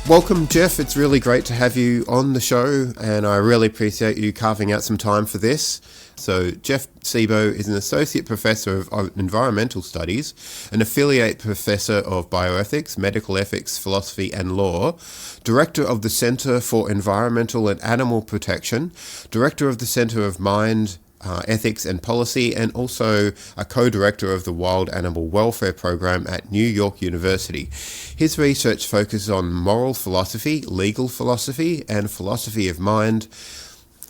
Welcome, Jeff. It's really great to have you on the show, and I really appreciate you carving out some time for this. So, Jeff Sebo is an Associate Professor of Environmental Studies, an Affiliate Professor of Bioethics, Medical Ethics, Philosophy and Law, Director of the Centre for Environmental and Animal Protection, Director of the Centre of Mind, Ethics and Policy, and also a co-director of the Wild Animal Welfare Program at New York University. His research focuses on moral philosophy, legal philosophy, and philosophy of mind,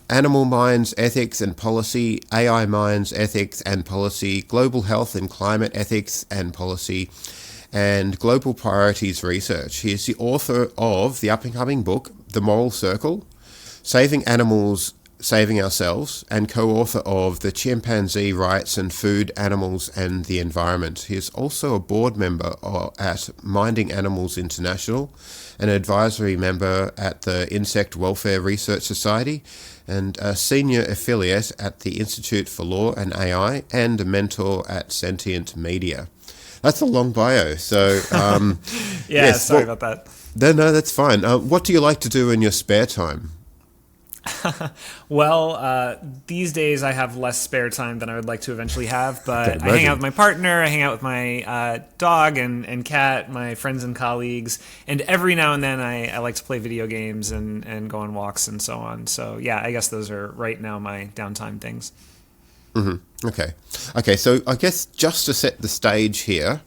animal minds, ethics and policy, AI minds, ethics and policy, global health and climate ethics and policy, and global priorities research. He is the author of the up-and-coming book, The Moral Circle, Saving Animals, Saving Ourselves, and co-author of The Chimpanzee Rights and Food, Animals and the Environment. He is also a board member at Minding Animals International, an advisory member at the Insect Welfare Research Society, and a senior affiliate at the Institute for Law and AI, and a mentor at Sentient Media. That's a long bio, so... Sorry about that. No, that's fine. What do you like to do in your spare time? Well, these days I have less spare time than I would like to eventually have, but I hang out with my partner, I hang out with my dog and cat, my friends and colleagues, and every now and then I like to play video games and go on walks and so on. So yeah, I guess those are right now my downtime things. Mm-hmm. Okay, so I guess just to set the stage here,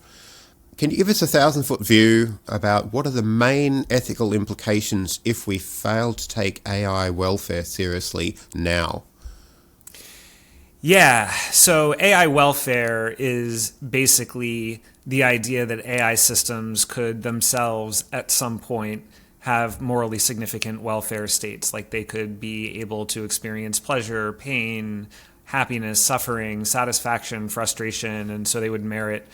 can you give us a 1,000-foot view about what are the main ethical implications if we fail to take AI welfare seriously now? Yeah, so AI welfare is basically the idea that AI systems could themselves at some point have morally significant welfare states, like they could be able to experience pleasure, pain, happiness, suffering, satisfaction, frustration, and so they would merit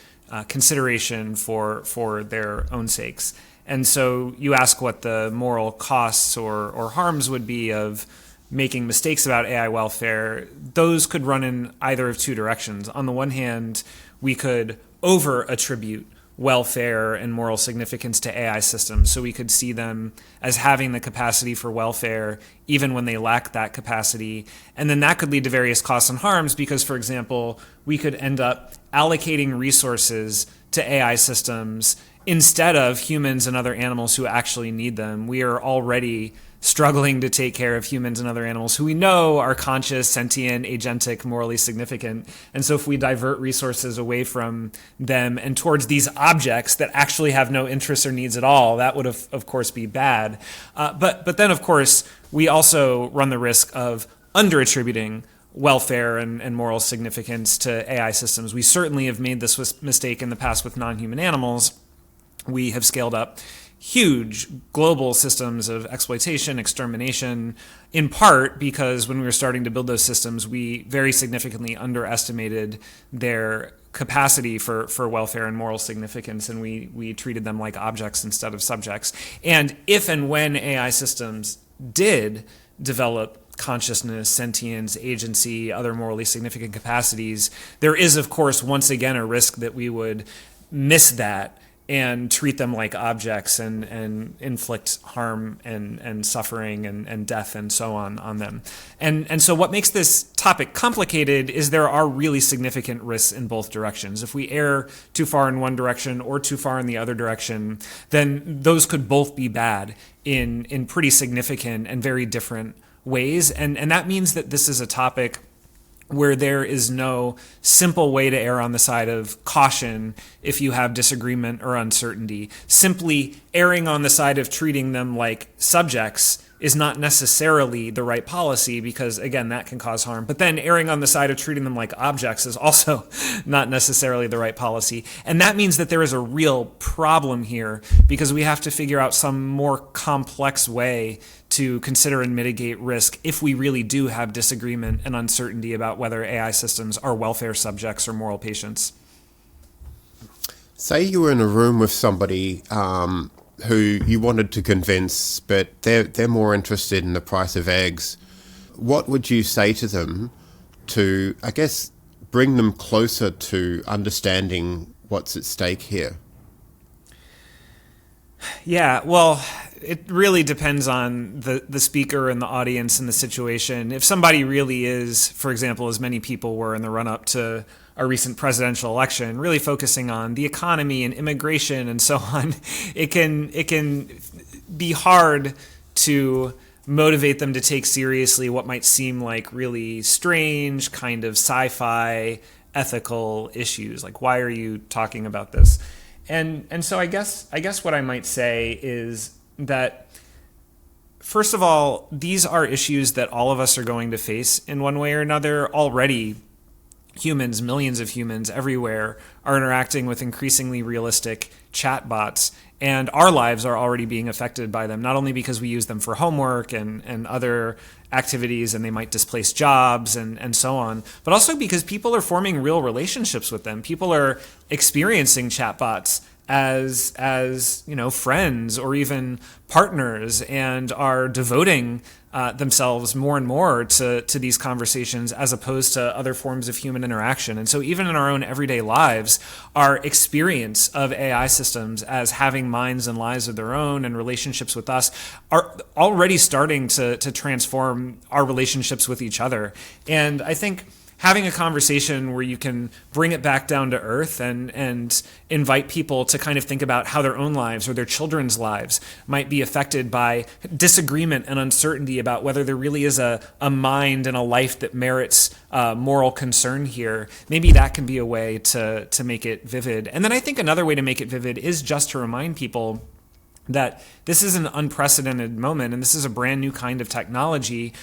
consideration for their own sakes. And so you ask what the moral costs or harms would be of making mistakes about AI welfare. Those could run in either of two directions. On the one hand, we could over-attribute welfare and moral significance to AI systems. So we could see them as having the capacity for welfare even when they lack that capacity. And then that could lead to various costs and harms because, for example, we could end up allocating resources to AI systems instead of humans and other animals who actually need them. We are already struggling to take care of humans and other animals who we know are conscious, sentient, agentic, morally significant. And so if we divert resources away from them and towards these objects that actually have no interests or needs at all, that would of course be bad. But then of course we also run the risk of under-attributing welfare and moral significance to AI systems. We certainly have made this mistake in the past with non-human animals. We have scaled up huge global systems of exploitation, extermination, in part because when we were starting to build those systems, we very significantly underestimated their capacity for welfare and moral significance, and we treated them like objects instead of subjects. And if and when AI systems did develop consciousness, sentience, agency, other morally significant capacities, there is, of course, once again a risk that we would miss that and treat them like objects and inflict harm and suffering and death and so on them. And so what makes this topic complicated is there are really significant risks in both directions. If we err too far in one direction or too far in the other direction, then those could both be bad in pretty significant and very different ways. And that means that this is a topic where there is no simple way to err on the side of caution if you have disagreement or uncertainty. Simply erring on the side of treating them like subjects is not necessarily the right policy because, again, that can cause harm. But then erring on the side of treating them like objects is also not necessarily the right policy. And that means that there is a real problem here because we have to figure out some more complex way to consider and mitigate risk if we really do have disagreement and uncertainty about whether AI systems are welfare subjects or moral patients. Say you were in a room with somebody who you wanted to convince, but they're more interested in the price of eggs. What would you say to them to, I guess, bring them closer to understanding what's at stake here? Yeah, well, it really depends on the speaker and the audience and the situation. If somebody really is, for example, as many people were in the run-up to a recent presidential election, really focusing on the economy and immigration and so on, it can be hard to motivate them to take seriously what might seem like really strange kind of sci-fi ethical issues. Like, why are you talking about this? And so I guess what I might say is that, first of all, these are issues that all of us are going to face in one way or another. Already, humans, millions of humans everywhere, are interacting with increasingly realistic chatbots, and our lives are already being affected by them, not only because we use them for homework and other activities, and they might displace jobs and so on, but also because people are forming real relationships with them. People are experiencing chatbots as friends or even partners, and are devoting themselves more and more to these conversations as opposed to other forms of human interaction. And so even in our own everyday lives, our experience of AI systems as having minds and lives of their own and relationships with us are already starting to transform our relationships with each other. And I think having a conversation where you can bring it back down to earth and invite people to kind of think about how their own lives or their children's lives might be affected by disagreement and uncertainty about whether there really is a mind and a life that merits moral concern here, maybe that can be a way to make it vivid. And then I think another way to make it vivid is just to remind people that this is an unprecedented moment and this is a brand new kind of technology,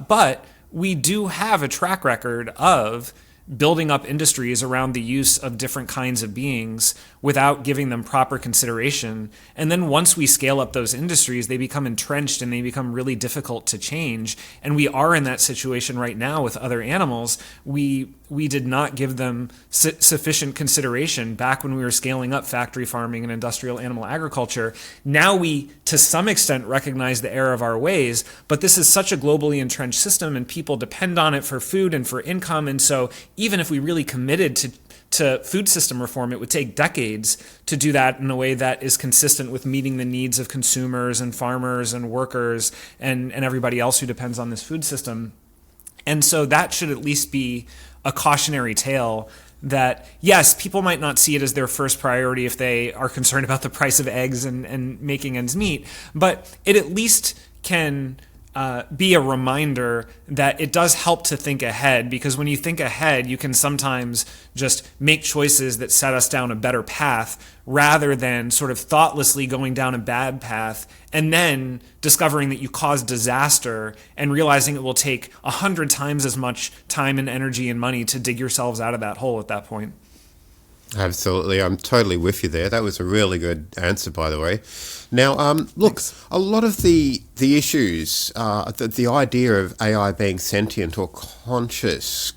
but we do have a track record of building up industries around the use of different kinds of beings without giving them proper consideration. And then once we scale up those industries, they become entrenched and they become really difficult to change. And we are in that situation right now with other animals. We did not give them sufficient consideration back when we were scaling up factory farming and industrial animal agriculture. Now we, to some extent, recognize the error of our ways, but this is such a globally entrenched system and people depend on it for food and for income. And so even if we really committed to food system reform, it would take decades to do that in a way that is consistent with meeting the needs of consumers and farmers and workers and everybody else who depends on this food system. And so that should at least be a cautionary tale that, yes, people might not see it as their first priority if they are concerned about the price of eggs and making ends meet, but it at least can be a reminder that it does help to think ahead, because when you think ahead, you can sometimes just make choices that set us down a better path rather than sort of thoughtlessly going down a bad path and then discovering that you caused disaster and realizing it will take 100 times as much time and energy and money to dig yourselves out of that hole at that point. Absolutely. I'm totally with you there. That was a really good answer, by the way. Now, look, thanks. A lot of the issues, the idea of AI being sentient or conscious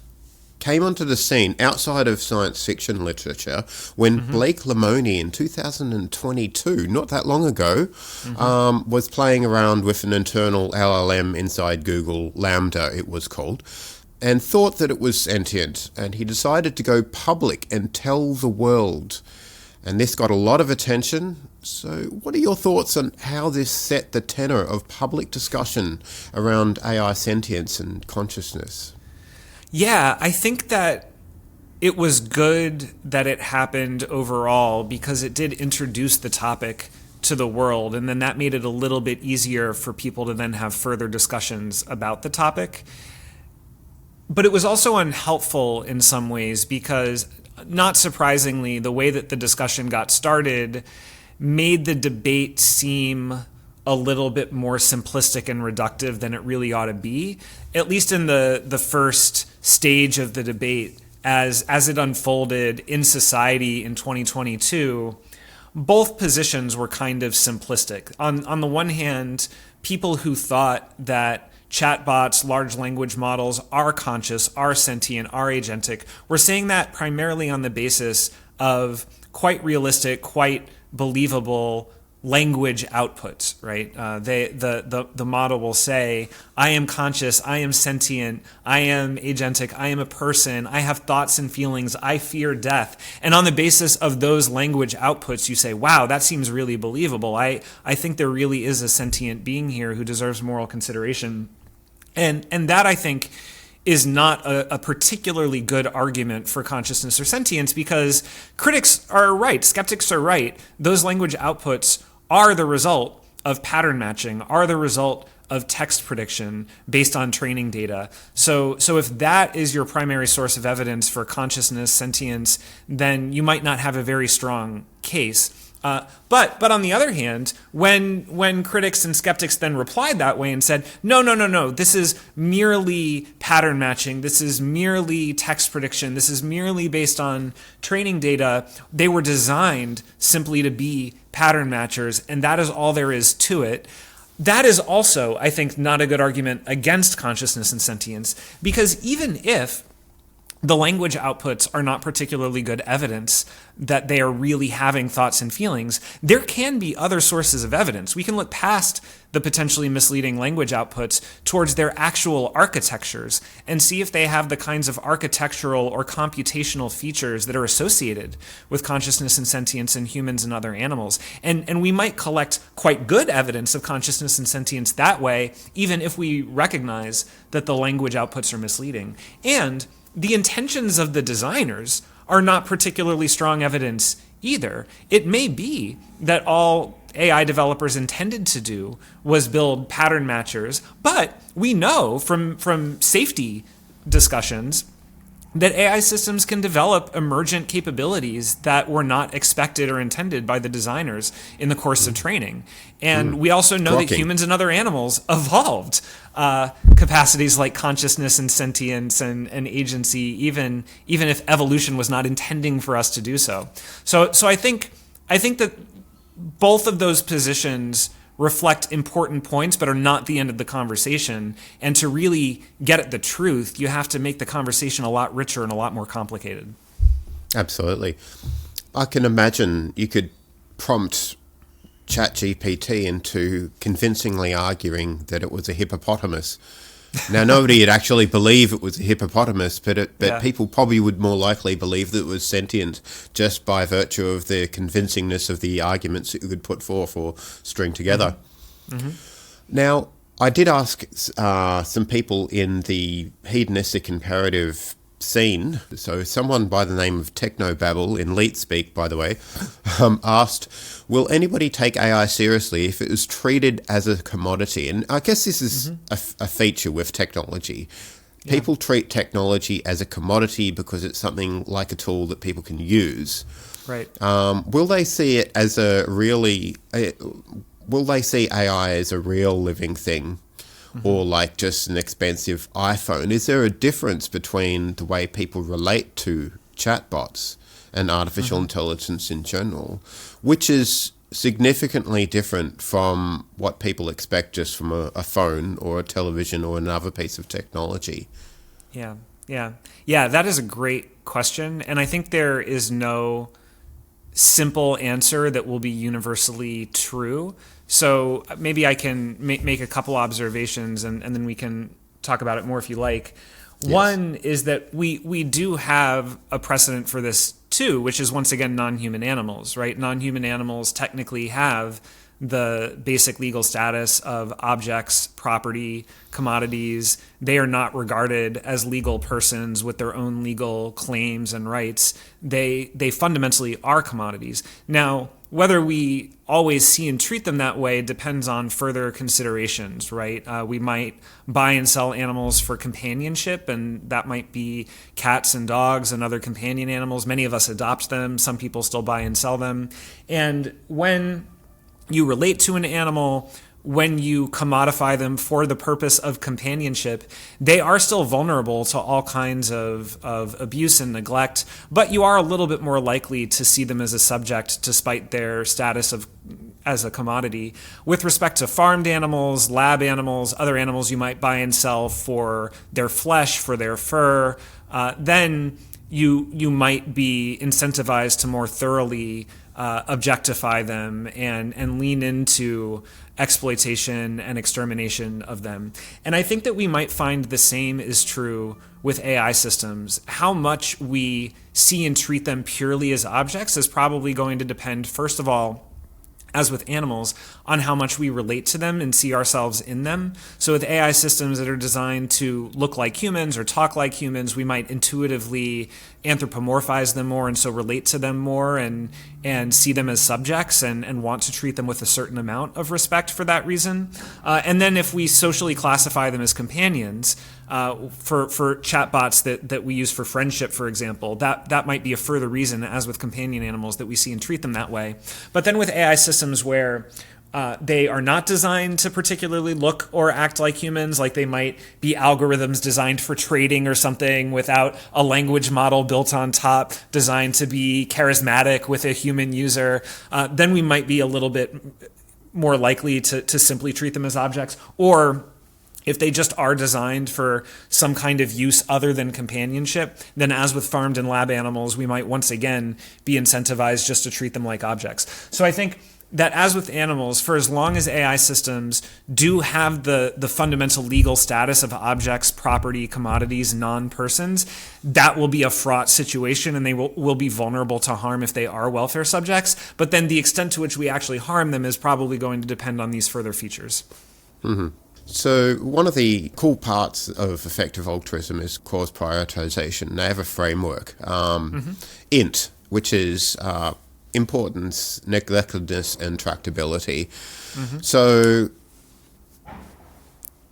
came onto the scene outside of science fiction literature when Blake Lemoine in 2022, not that long ago, was playing around with an internal LLM inside Google, Lambda it was called, and thought that it was sentient, and he decided to go public and tell the world. And this got a lot of attention. So what are your thoughts on how this set the tenor of public discussion around AI sentience and consciousness? Yeah, I think that it was good that it happened overall because it did introduce the topic to the world, and then that made it a little bit easier for people to then have further discussions about the topic. But it was also unhelpful in some ways because, not surprisingly, the way that the discussion got started made the debate seem a little bit more simplistic and reductive than it really ought to be, at least in the first stage of the debate. As it unfolded in society in 2022, both positions were kind of simplistic. On the one hand, people who thought that chatbots, large language models are conscious, are sentient, are agentic. We're saying that primarily on the basis of quite realistic, quite believable language outputs, right? The model will say, I am conscious, I am sentient, I am agentic, I am a person, I have thoughts and feelings, I fear death. And on the basis of those language outputs, you say, wow, that seems really believable. I think there really is a sentient being here who deserves moral consideration. And that, I think, is not a particularly good argument for consciousness or sentience, because critics are right, skeptics are right. Those language outputs are the result of pattern matching, are the result of text prediction based on training data. So if that is your primary source of evidence for consciousness, sentience, then you might not have a very strong case. But on the other hand, when critics and skeptics then replied that way and said, no, this is merely pattern matching, this is merely text prediction, this is merely based on training data, they were designed simply to be pattern matchers, and that is all there is to it. That is also, I think, not a good argument against consciousness and sentience, because even if the language outputs are not particularly good evidence that they are really having thoughts and feelings, there can be other sources of evidence. We can look past the potentially misleading language outputs towards their actual architectures and see if they have the kinds of architectural or computational features that are associated with consciousness and sentience in humans and other animals. And we might collect quite good evidence of consciousness and sentience that way, even if we recognize that the language outputs are misleading. And the intentions of the designers are not particularly strong evidence either. It may be that all AI developers intended to do was build pattern matchers, but we know from safety discussions that AI systems can develop emergent capabilities that were not expected or intended by the designers in the course of training. And we also know that humans and other animals evolved capacities like consciousness and sentience and agency, even if evolution was not intending for us to do so. So I think that both of those positions reflect important points, but are not the end of the conversation. And to really get at the truth, you have to make the conversation a lot richer and a lot more complicated. Absolutely. I can imagine you could prompt ChatGPT into convincingly arguing that it was a hippopotamus. Now, nobody would actually believe it was a hippopotamus, but people probably would more likely believe that it was sentient just by virtue of the convincingness of the arguments that you could put forth or string together. Mm-hmm. Now, I did ask some people in the hedonistic imperative scene, so someone by the name of Technobabble, in Leet speak, by the way, asked, will anybody take AI seriously if it was treated as a commodity? And I guess this is a feature with technology. People treat technology as a commodity because it's something like a tool that people can use. Right. Will they see it as will they see AI as a real living thing? Or like just an expensive iPhone? Is there a difference between the way people relate to chatbots and artificial intelligence in general, which is significantly different from what people expect just from a phone or a television or another piece of technology? Yeah, that is a great question. And I think there is no simple answer that will be universally true. So maybe I can make a couple observations and then we can talk about it more if you like. Yes. One is that we do have a precedent for this too, which is once again non-human animals, right? Non-human animals technically have the basic legal status of objects, property, commodities. They are not regarded as legal persons with their own legal claims and rights. They fundamentally are commodities. Now, whether we always see and treat them that way depends on further considerations, right? We might buy and sell animals for companionship, and that might be cats and dogs and other companion animals. Many of us adopt them. Some people still buy and sell them. And when you relate to an animal, when you commodify them for the purpose of companionship, they are still vulnerable to all kinds of abuse and neglect, but you are a little bit more likely to see them as a subject despite their status as a commodity. With respect to farmed animals, lab animals, other animals you might buy and sell for their flesh, for their fur, then you might be incentivized to more thoroughly objectify them and lean into exploitation and extermination of them. And I think that we might find the same is true with AI systems. How much we see and treat them purely as objects is probably going to depend, first of all, as with animals, on how much we relate to them and see ourselves in them. So with AI systems that are designed to look like humans or talk like humans, we might intuitively anthropomorphize them more and so relate to them more and see them as subjects and want to treat them with a certain amount of respect for that reason. And then if we socially classify them as companions, for chatbots that we use for friendship, for example, that might be a further reason, as with companion animals, that we see and treat them that way. But then with AI systems where they are not designed to particularly look or act like humans, like they might be algorithms designed for trading or something without a language model built on top, designed to be charismatic with a human user, then we might be a little bit more likely to simply treat them as objects. Or if they just are designed for some kind of use other than companionship, then as with farmed and lab animals, we might once again be incentivized just to treat them like objects. So I think that as with animals, for as long as AI systems do have the fundamental legal status of objects, property, commodities, non-persons, that will be a fraught situation and they will be vulnerable to harm if they are welfare subjects. But then the extent to which we actually harm them is probably going to depend on these further features. Mm-hmm. So one of the cool parts of effective altruism is cause prioritization. They have a framework, INT, which is importance, neglectedness, and tractability. Mm-hmm. So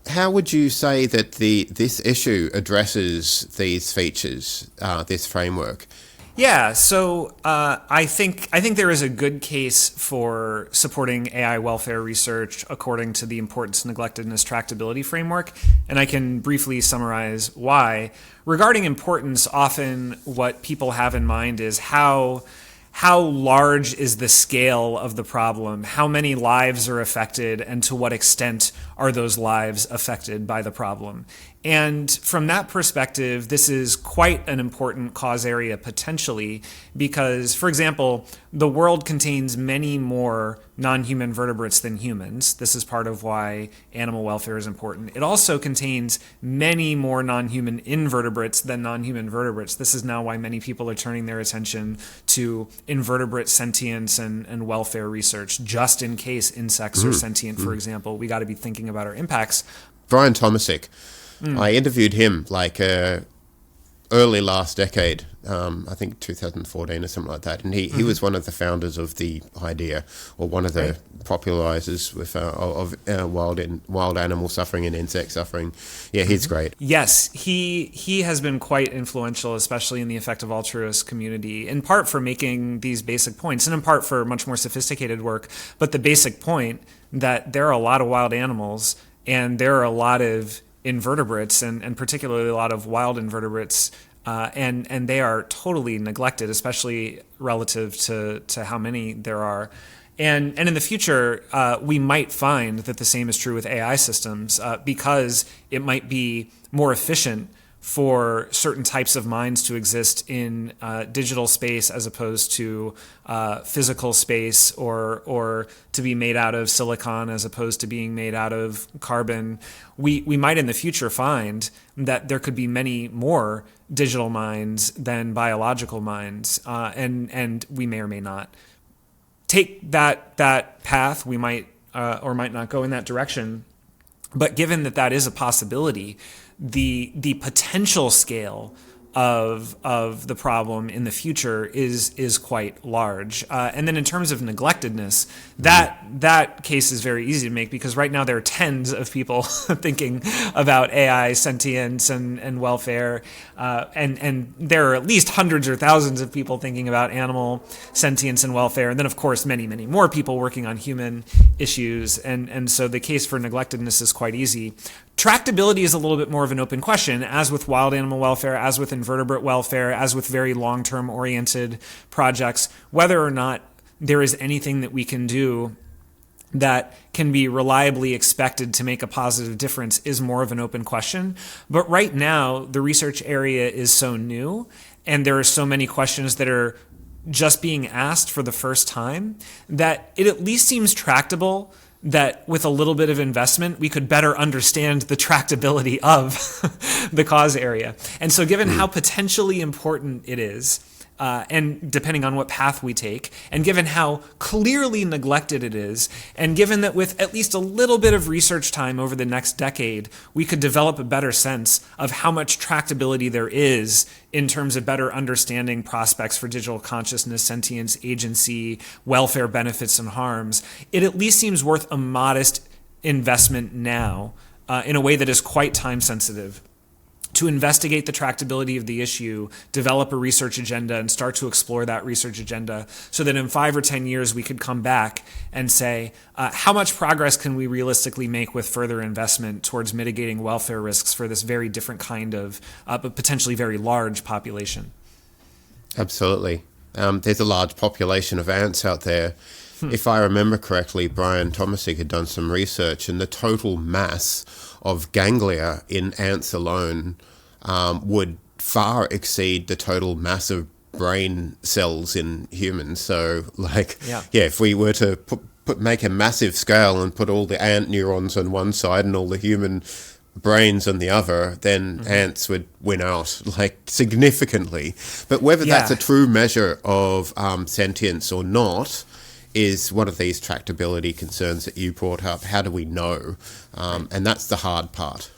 how would you say that this issue addresses these features, this framework? Yeah, so I think there is a good case for supporting AI welfare research according to the importance, neglectedness, tractability framework, and I can briefly summarize why. Regarding importance, often what people have in mind is how large is the scale of the problem, how many lives are affected, and to what extent are those lives affected by the problem. And from that perspective, this is quite an important cause area potentially because, for example, the world contains many more non-human vertebrates than humans. This is part of why animal welfare is important. It also contains many more non-human invertebrates than non-human vertebrates. This is now why many people are turning their attention to invertebrate sentience and welfare research, just in case insects are sentient, for example. We got to be thinking about our impacts. Brian Tomasic. I interviewed him early last decade, I think 2014 or something like that, and he was one of the founders of the idea, or one of the popularizers of wild animal suffering and insect suffering. Yeah, he's great. Yes, he has been quite influential, especially in the effective altruist community, in part for making these basic points, and in part for much more sophisticated work. But the basic point that there are a lot of wild animals, and there are a lot of invertebrates, and particularly a lot of wild invertebrates, and they are totally neglected, especially relative to how many there are. And in the future, we might find that the same is true with AI systems because it might be more efficient for certain types of minds to exist in digital space as opposed to physical space, or to be made out of silicon as opposed to being made out of carbon. We might in the future find that there could be many more digital minds than biological minds, and we may or may not take that path. We might or might not go in that direction. But given that is a possibility, the potential scale of the problem in the future is quite large. And then in terms of neglectedness, that case is very easy to make because right now there are tens of people thinking about AI sentience and welfare, and there are at least hundreds or thousands of people thinking about animal sentience and welfare, and then of course many more people working on human issues, and so the case for neglectedness is quite easy. Tractability is a little bit more of an open question, as with wild animal welfare, as with invertebrate welfare, as with very long-term oriented projects. Whether or not there is anything that we can do that can be reliably expected to make a positive difference is more of an open question. But right now, the research area is so new, and there are so many questions that are just being asked for the first time, that it at least seems tractable that with a little bit of investment, we could better understand the tractability of the cause area. And so given how potentially important it is, and depending on what path we take, and given how clearly neglected it is, and given that with at least a little bit of research time over the next decade, we could develop a better sense of how much tractability there is in terms of better understanding prospects for digital consciousness, sentience, agency, welfare benefits and harms, it at least seems worth a modest investment now in a way that is quite time sensitive, to investigate the tractability of the issue, develop a research agenda, and start to explore that research agenda so that in 5 or 10 years we could come back and say, how much progress can we realistically make with further investment towards mitigating welfare risks for this very different kind of, but potentially very large population? Absolutely. There's a large population of ants out there. If I remember correctly, Brian Thomasik had done some research, and the total mass of ganglia in ants alone would far exceed the total mass of brain cells in humans. So, if we were to make a massive scale and put all the ant neurons on one side and all the human brains on the other, then ants would win out, significantly. But whether that's a true measure of sentience or not is one of these tractability concerns that you brought up. How do we know? And that's the hard part.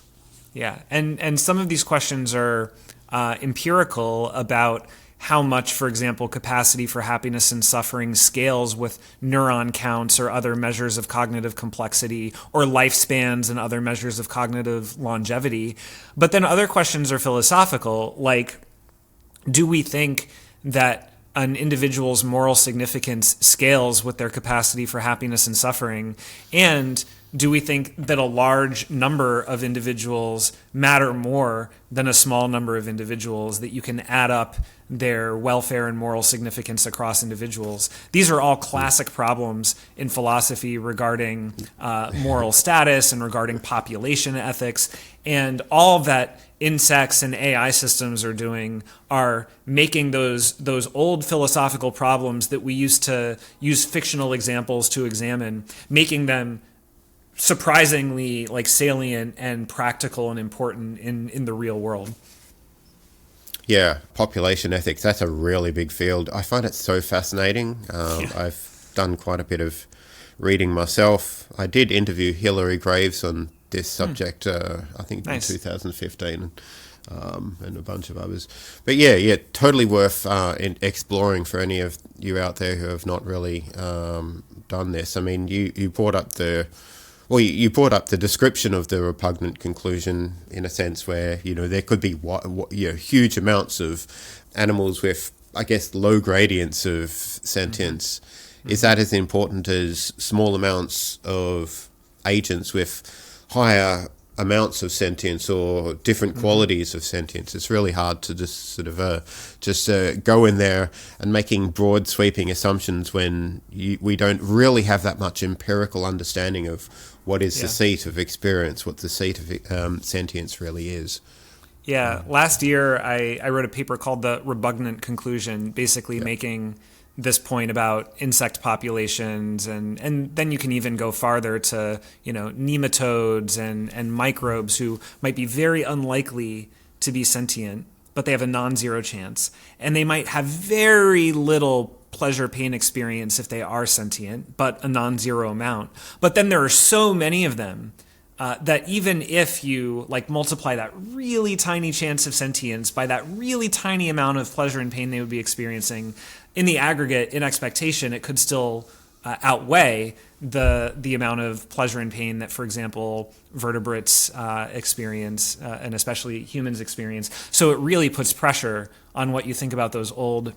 Yeah, and some of these questions are empirical about how much, for example, capacity for happiness and suffering scales with neuron counts or other measures of cognitive complexity, or lifespans and other measures of cognitive longevity. But then other questions are philosophical, like, do we think that an individual's moral significance scales with their capacity for happiness and suffering? And do we think that a large number of individuals matter more than a small number of individuals, that you can add up their welfare and moral significance across individuals? These are all classic problems in philosophy regarding moral status and regarding population ethics. And all that insects and AI systems are doing are making those old philosophical problems that we used to use fictional examples to examine, making them surprisingly salient and practical and important in the real world. Yeah, population ethics, that's a really big field. I find it so fascinating. I've done quite a bit of reading myself. I did interview Hilary Graves on this subject, I think in 2015, and a bunch of others. But yeah, totally worth exploring for any of you out there who have not really done this. I mean, you brought up you brought up the description of the repugnant conclusion in a sense where, there could be huge amounts of animals with, I guess, low gradients of sentience. Is that as important as small amounts of agents with higher amounts of sentience or different qualities of sentience? It's really hard to just sort of go in there and making broad sweeping assumptions when we don't really have that much empirical understanding of what is the seat of experience, what the seat of sentience really is. Yeah, last year I wrote a paper called The Repugnant Conclusion, basically making this point about insect populations, and then you can even go farther to nematodes and microbes who might be very unlikely to be sentient, but they have a non-zero chance, and they might have very little pleasure pain experience if they are sentient, but a non-zero amount. But then there are so many of them that even if you multiply that really tiny chance of sentience by that really tiny amount of pleasure and pain they would be experiencing, in the aggregate, in expectation, it could still outweigh the amount of pleasure and pain that, for example, vertebrates experience, and especially humans experience. So it really puts pressure on what you think about those old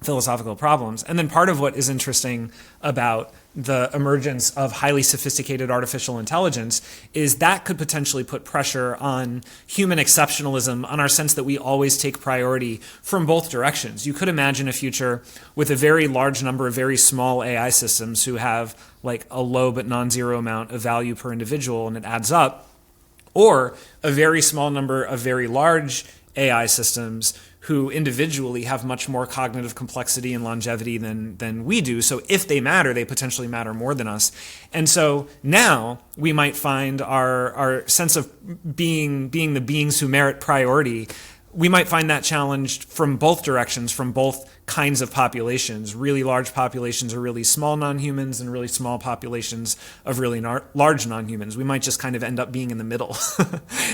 philosophical problems. And then part of what is interesting about the emergence of highly sophisticated artificial intelligence is that could potentially put pressure on human exceptionalism, on our sense that we always take priority from both directions. You could imagine a future with a very large number of very small AI systems who have a low but non-zero amount of value per individual, and it adds up, or a very small number of very large AI systems who individually have much more cognitive complexity and longevity than we do. So if they matter, they potentially matter more than us. And so now we might find our sense of being the beings who merit priority, we might find that challenged from both directions, from both kinds of populations, really large populations of really small non-humans and really small populations of really large non-humans. We might just kind of end up being in the middle.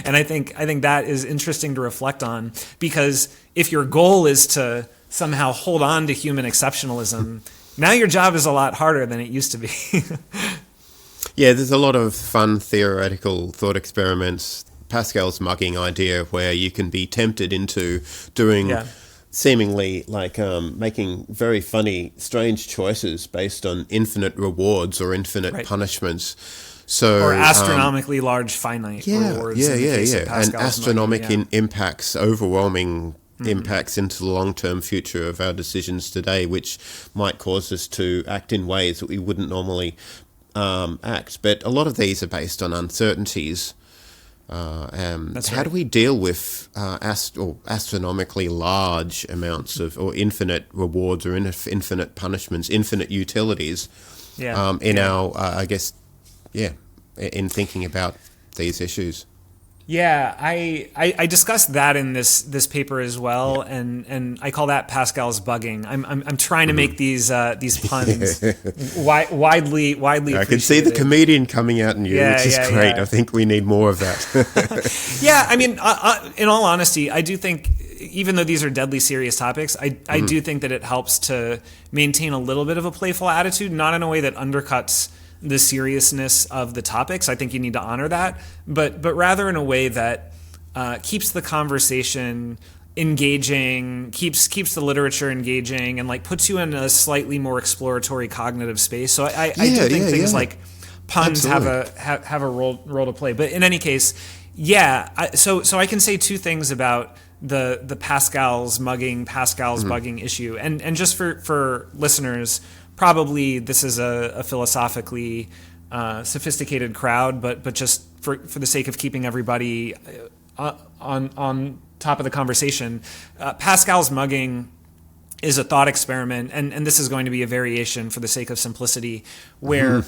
And I think that is interesting to reflect on, because if your goal is to somehow hold on to human exceptionalism, now your job is a lot harder than it used to be. Yeah, there's a lot of fun theoretical thought experiments. Pascal's mugging idea, where you can be tempted into doing seemingly like making very funny, strange choices based on infinite rewards or infinite punishments. So, or astronomically large finite rewards. And astronomic impacts, overwhelming impacts into the long-term future of our decisions today, which might cause us to act in ways that we wouldn't normally act. But a lot of these are based on uncertainties. How do we deal with astronomically large amounts of, or infinite rewards or infinite punishments, infinite utilities in thinking about these issues? Yeah, I discussed that in this paper as well, and I call that Pascal's bugging. I'm trying to make these puns widely appreciated. I can see the comedian coming out in you, which is great. I think we need more of that. Yeah, I mean, in all honesty, I do think, even though these are deadly serious topics, I do think that it helps to maintain a little bit of a playful attitude, not in a way that undercuts the seriousness of the topics. I think you need to honor that, but rather in a way that keeps the conversation engaging, keeps the literature engaging, and like puts you in a slightly more exploratory cognitive space. So I do think things like puns have a role to play. But in any case, so I can say two things about the Pascal's bugging issue, and just for listeners. Probably this is a philosophically sophisticated crowd, but just for the sake of keeping everybody on top of the conversation, Pascal's mugging is a thought experiment, and this is going to be a variation for the sake of simplicity, where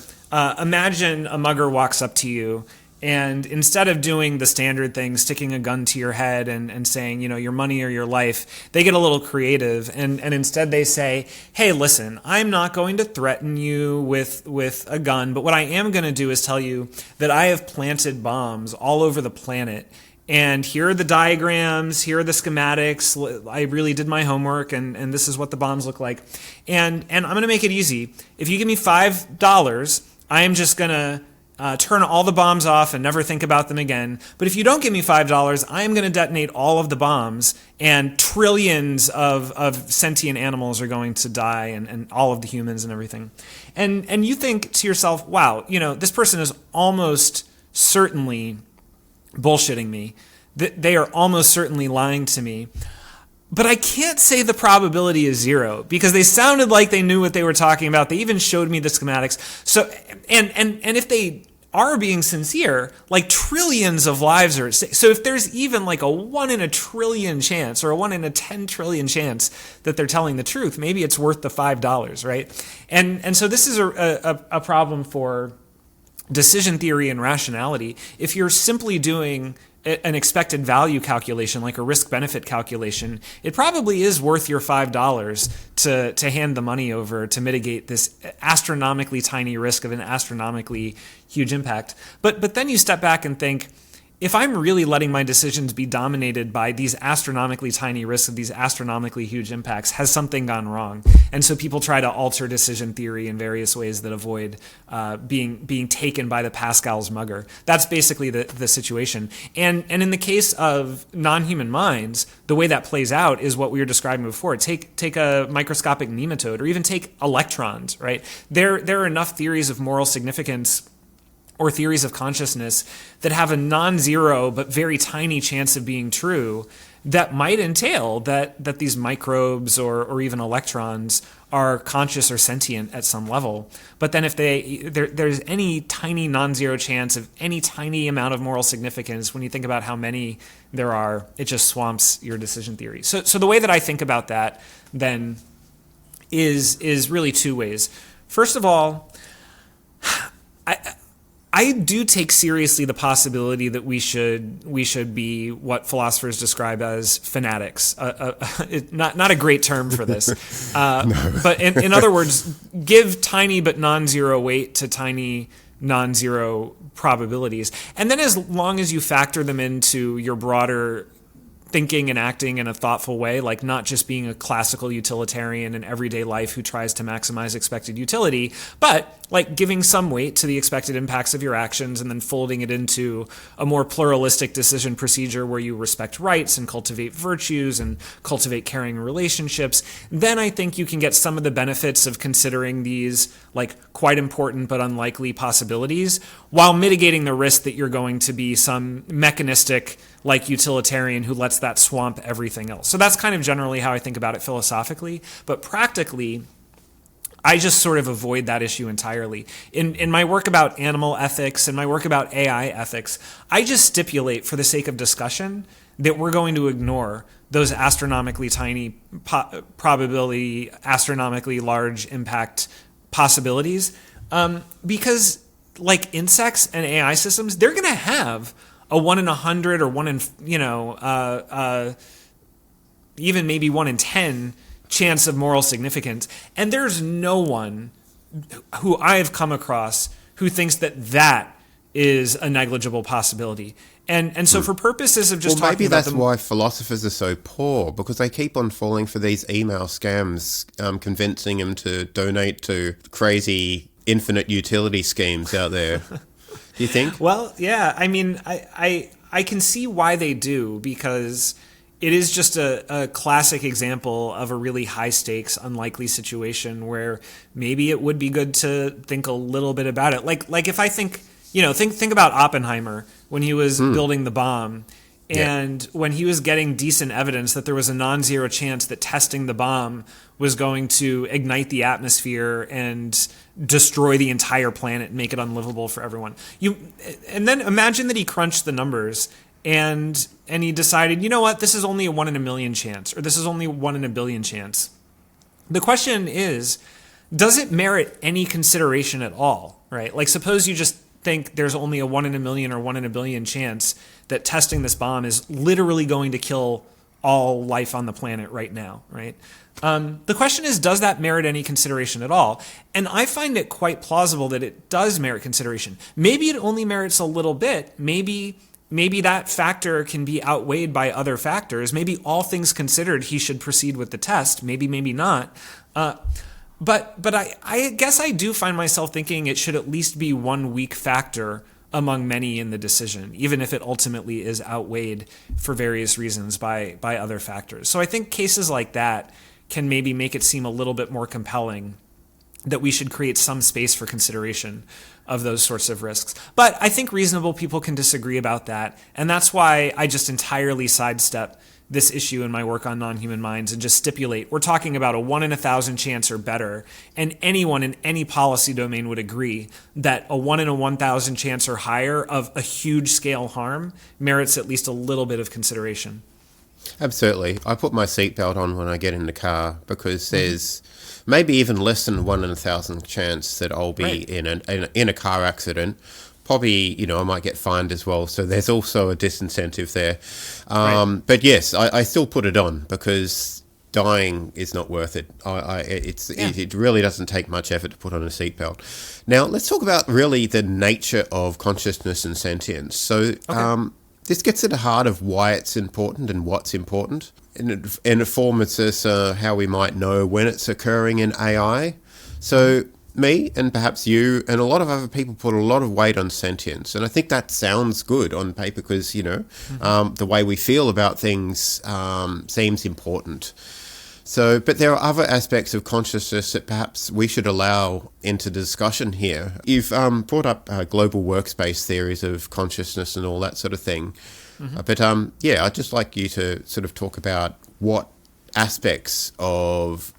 imagine a mugger walks up to you, and instead of doing the standard thing, sticking a gun to your head and saying, your money or your life, they get a little creative. And instead they say, hey, listen, I'm not going to threaten you with a gun, but what I am going to do is tell you that I have planted bombs all over the planet. And here are the diagrams, here are the schematics. I really did my homework, and this is what the bombs look like. And I'm going to make it easy. If you give me $5, I am just going to turn all the bombs off and never think about them again. But if you don't give me $5, I am going to detonate all of the bombs, and trillions of sentient animals are going to die, and all of the humans and everything. And you think to yourself, wow, this person is almost certainly bullshitting me. They are almost certainly lying to me. But I can't say the probability is zero, because they sounded like they knew what they were talking about. They even showed me the schematics. So, and if they are being sincere, like trillions of lives are at stake. So if there's even like a 1 in a trillion chance or a 1 in a 10 trillion chance that they're telling the truth, maybe it's worth the $5, right? And so this is a problem for decision theory and rationality. If you're simply doing an expected value calculation, like a risk-benefit calculation, it probably is worth your $5 to hand the money over to mitigate this astronomically tiny risk of an astronomically huge impact. But then you step back and think, if I'm really letting my decisions be dominated by these astronomically tiny risks of these astronomically huge impacts, has something gone wrong? And so people try to alter decision theory in various ways that avoid being taken by the Pascal's mugger. That's basically the situation. And in the case of non-human minds, the way that plays out is what we were describing before. Take a microscopic nematode, or even take electrons, right? There are enough theories of moral significance or theories of consciousness that have a non-zero but very tiny chance of being true, that might entail that these microbes or even electrons are conscious or sentient at some level. But then if there's any tiny non-zero chance of any tiny amount of moral significance, when you think about how many there are, it just swamps your decision theory. So the way that I think about that then is really two ways. First of all, I do take seriously the possibility that we should be what philosophers describe as fanatics. Not a great term for this, no. But in other words, give tiny but non-zero weight to tiny non-zero probabilities, and then as long as you factor them into your broader thinking and acting in a thoughtful way, like not just being a classical utilitarian in everyday life who tries to maximize expected utility, but like giving some weight to the expected impacts of your actions and then folding it into a more pluralistic decision procedure where you respect rights and cultivate virtues and cultivate caring relationships, then I think you can get some of the benefits of considering these like quite important but unlikely possibilities while mitigating the risk that you're going to be some mechanistic like utilitarian who lets that swamp everything else. So that's kind of generally how I think about it philosophically, but practically I just sort of avoid that issue entirely. In my work about animal ethics and my work about AI ethics, I just stipulate for the sake of discussion that we're going to ignore those astronomically tiny probability, astronomically large impact possibilities, because like insects and AI systems, they're going to have a 1 in 100 or 1 in, even maybe 1 in 10 chance of moral significance. And there's no one who I've come across who thinks that is a negligible possibility. And so for purposes of just talking about maybe that's why philosophers are so poor, because they keep on falling for these email scams, convincing them to donate to crazy infinite utility schemes out there. Do you think? Well, yeah. I mean, I can see why they do, because it is just a classic example of a really high stakes, unlikely situation where maybe it would be good to think a little bit about it. Like if I think about Oppenheimer when he was building the bomb, and when he was getting decent evidence that there was a non-zero chance that testing the bomb was going to ignite the atmosphere and destroy the entire planet and make it unlivable for everyone. And then imagine that he crunched the numbers and he decided, you know what, this is only a 1 in a million chance, or this is only 1 in a billion chance. The question is, does it merit any consideration at all, right? Like suppose you just think there's only a 1 in a million or 1 in a billion chance that testing this bomb is literally going to kill all life on the planet right now, right? The question is, does that merit any consideration at all? And I find it quite plausible that it does merit consideration. Maybe it only merits a little bit. Maybe that factor can be outweighed by other factors. Maybe all things considered, he should proceed with the test. Maybe not. But I guess I do find myself thinking it should at least be one weak factor among many in the decision, even if it ultimately is outweighed for various reasons by other factors. So I think cases like that can maybe make it seem a little bit more compelling that we should create some space for consideration of those sorts of risks. But I think reasonable people can disagree about that, and that's why I just entirely sidestep this issue in my work on non-human minds and just stipulate we're talking about a 1 in 1,000 chance or better, and anyone in any policy domain would agree that a 1 in 1,000 chance or higher of a huge scale harm merits at least a little bit of consideration. Absolutely. I put my seatbelt on when I get in the car because there's maybe even less than 1 in 1,000 chance that I'll be in a car accident. Probably, I might get fined as well. So there's also a disincentive there. But yes, I still put it on because dying is not worth it. It really doesn't take much effort to put on a seatbelt. Now, let's talk about really the nature of consciousness and sentience. So this gets at the heart of why it's important and what's important. And it informs us how we might know when it's occurring in AI. So me and perhaps you and a lot of other people put a lot of weight on sentience, and I think that sounds good on paper because the way we feel about things seems important. So, but there are other aspects of consciousness that perhaps we should allow into discussion here. You've brought up global workspace theories of consciousness and all that sort of thing. But I'd just like you to sort of talk about what aspects of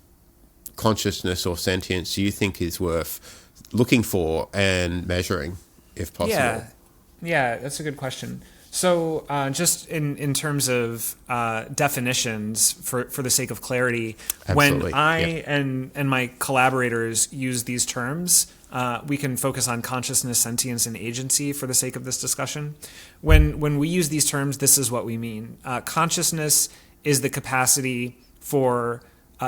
consciousness or sentience do you think is worth looking for and measuring, if possible? Yeah, that's a good question. So just in terms of definitions, for the sake of clarity, Absolutely. when I and my collaborators use these terms, we can focus on consciousness, sentience, and agency for the sake of this discussion. When we use these terms, this is what we mean. Consciousness is the capacity for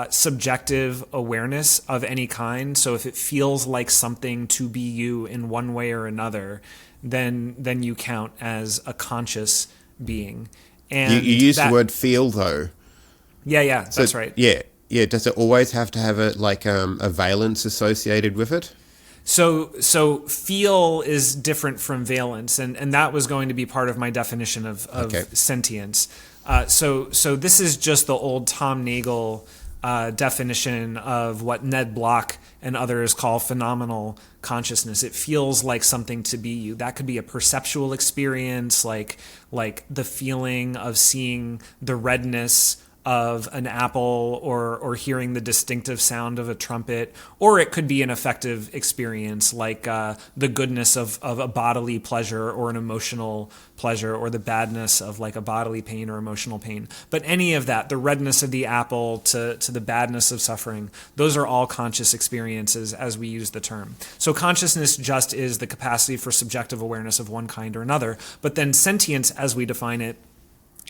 subjective awareness of any kind. So if it feels like something to be you in one way or another, then you count as a conscious being. And you use the word feel, though. Yeah, that's right. Yeah. Does it always have to have a valence associated with it? So feel is different from valence, and that was going to be part of my definition of sentience. So this is just the old Tom Nagel definition of what Ned Block and others call phenomenal consciousness. It feels like something to be you. That could be a perceptual experience, like the feeling of seeing the redness of an apple or hearing the distinctive sound of a trumpet, or it could be an affective experience like the goodness of a bodily pleasure or an emotional pleasure, or the badness of like a bodily pain or emotional pain. But any of that, the redness of the apple to the badness of suffering, those are all conscious experiences as we use the term. So consciousness just is the capacity for subjective awareness of one kind or another, but then sentience, as we define it,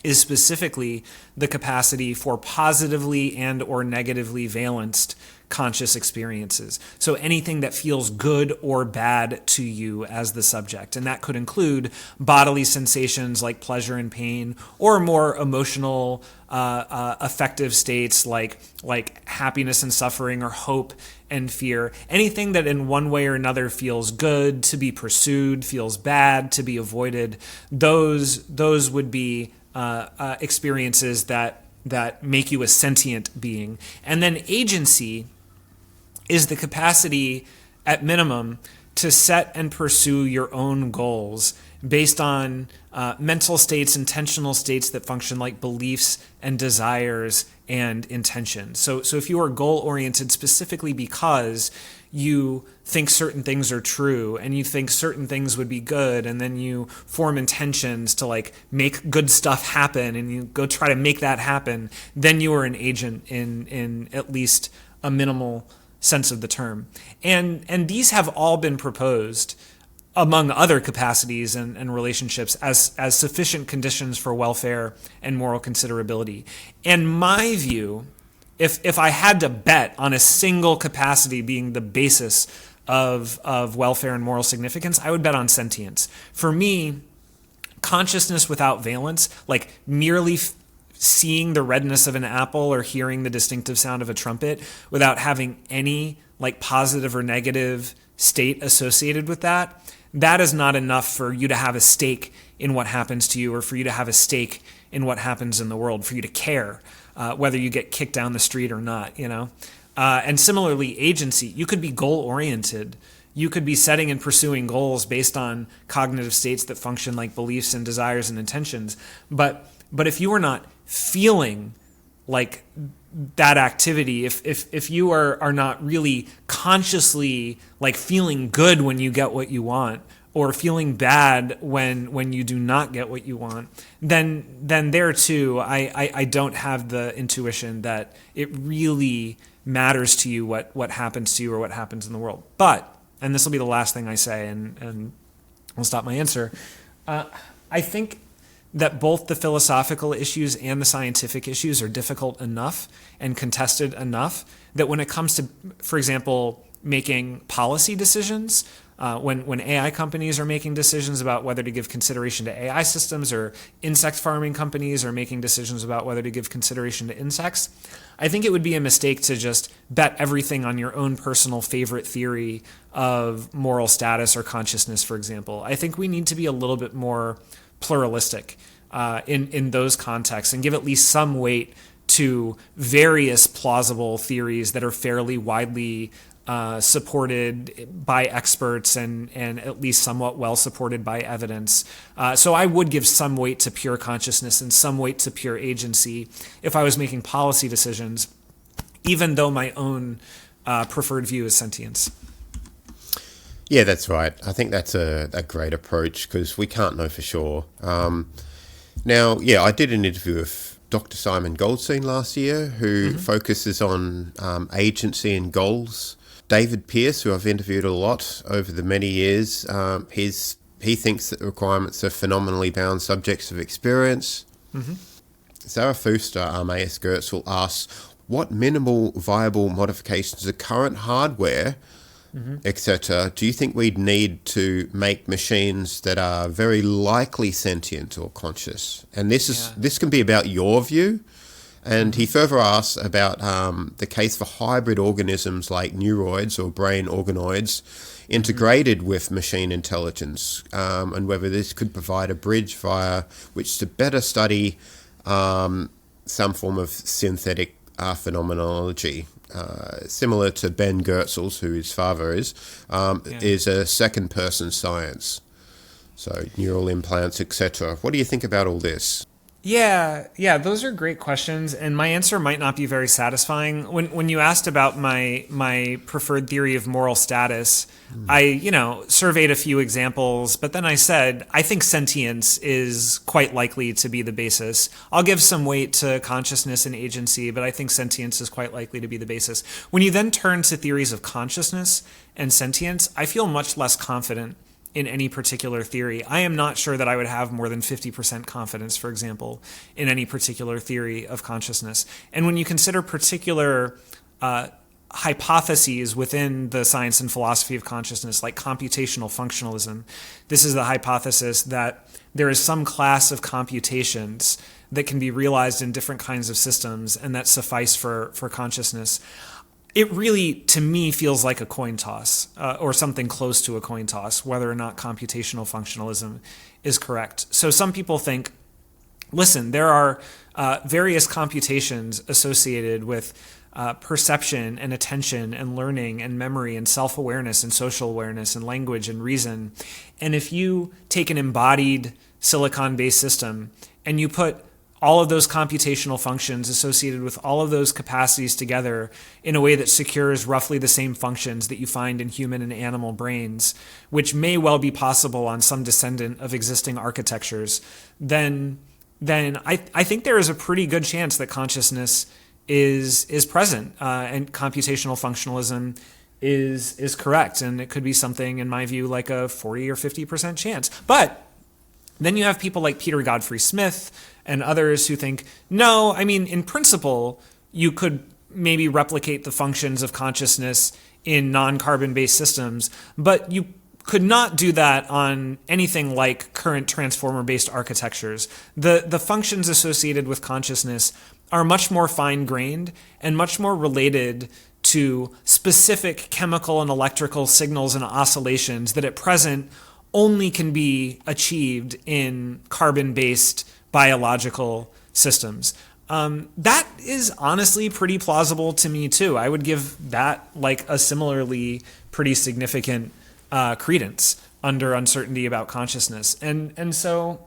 is specifically the capacity for positively and or negatively valenced conscious experiences. So anything that feels good or bad to you as the subject. And that could include bodily sensations like pleasure and pain, or more emotional, affective states like happiness and suffering, or hope and fear. Anything that in one way or another feels good to be pursued, feels bad to be avoided, those would be experiences that make you a sentient being. And then agency is the capacity, at minimum, to set and pursue your own goals based on mental states, intentional states that function like beliefs and desires and intentions. So if you are goal-oriented specifically because you think certain things are true and you think certain things would be good, and then you form intentions to like make good stuff happen and you go try to make that happen, then you are an agent in at least a minimal sense of the term. And these have all been proposed, among other capacities and relationships, as sufficient conditions for welfare and moral considerability. And my view, if I had to bet on a single capacity being the basis of welfare and moral significance, I would bet on sentience. For me, consciousness without valence, like merely seeing the redness of an apple or hearing the distinctive sound of a trumpet without having any like positive or negative state associated with that, that is not enough for you to have a stake in what happens to you, or for you to have a stake in what happens in the world, for you to care whether you get kicked down the street or not, you know? And similarly, agency, you could be goal-oriented. You could be setting and pursuing goals based on cognitive states that function like beliefs and desires and intentions. But if you are not feeling like that activity, if you are not really consciously like feeling good when you get what you want, or feeling bad when you do not get what you want, then there too, I don't have the intuition that it really matters to you what happens to you or what happens in the world. But, and this will be the last thing I say, and I'll stop my answer, I think that both the philosophical issues and the scientific issues are difficult enough and contested enough that when it comes to, for example, making policy decisions, when AI companies are making decisions about whether to give consideration to AI systems, or insect farming companies are making decisions about whether to give consideration to insects, I think it would be a mistake to just bet everything on your own personal favorite theory of moral status or consciousness, for example. I think we need to be a little bit more pluralistic in those contexts and give at least some weight to various plausible theories that are fairly widely supported by experts and at least somewhat well supported by evidence. So I would give some weight to pure consciousness and some weight to pure agency if I was making policy decisions, even though my own preferred view is sentience. Yeah, that's right. I think that's a great approach because we can't know for sure. Now, yeah, I did an interview with Dr. Simon Goldstein last year, who focuses on agency and goals. David Pearce, who I've interviewed a lot over the many years, he thinks that the requirements are phenomenally bound subjects of experience. Zarathustra, Armaeus Geertzel asks, what minimal viable modifications of current hardware, etc., do you think we'd need to make machines that are very likely sentient or conscious? And this can be about your view. And he further asks about the case for hybrid organisms like neuroids or brain organoids integrated with machine intelligence, and whether this could provide a bridge via which to better study some form of synthetic phenomenology. Similar to Ben Goertzel's, who his father is a second-person science. So neural implants, etc. What do you think about all this? Yeah, those are great questions, and my answer might not be very satisfying. When you asked about my preferred theory of moral status, I surveyed a few examples, but then I said I think sentience is quite likely to be the basis. I'll give some weight to consciousness and agency, but I think sentience is quite likely to be the basis. When you then turn to theories of consciousness and sentience, I feel much less confident in any particular theory. I am not sure that I would have more than 50% confidence, for example, in any particular theory of consciousness. And when you consider particular hypotheses within the science and philosophy of consciousness, like computational functionalism, this is the hypothesis that there is some class of computations that can be realized in different kinds of systems and that suffice for consciousness. It really, to me, feels like a coin toss, or something close to a coin toss, whether or not computational functionalism is correct. So some people think, listen, there are various computations associated with perception and attention and learning and memory and self-awareness and social awareness and language and reason. And if you take an embodied silicon-based system and you put all of those computational functions associated with all of those capacities together in a way that secures roughly the same functions that you find in human and animal brains, which may well be possible on some descendant of existing architectures, then I think there is a pretty good chance that consciousness is present, and computational functionalism is correct. And it could be something, in my view, like a 40 or 50% chance. But then you have people like Peter Godfrey Smith and others who think, no, I mean, in principle, you could maybe replicate the functions of consciousness in non-carbon-based systems, but you could not do that on anything like current transformer-based architectures. The functions associated with consciousness are much more fine-grained and much more related to specific chemical and electrical signals and oscillations that at present only can be achieved in carbon-based biological systems. That is honestly pretty plausible to me too. I would give that like a similarly pretty significant credence under uncertainty about consciousness. And so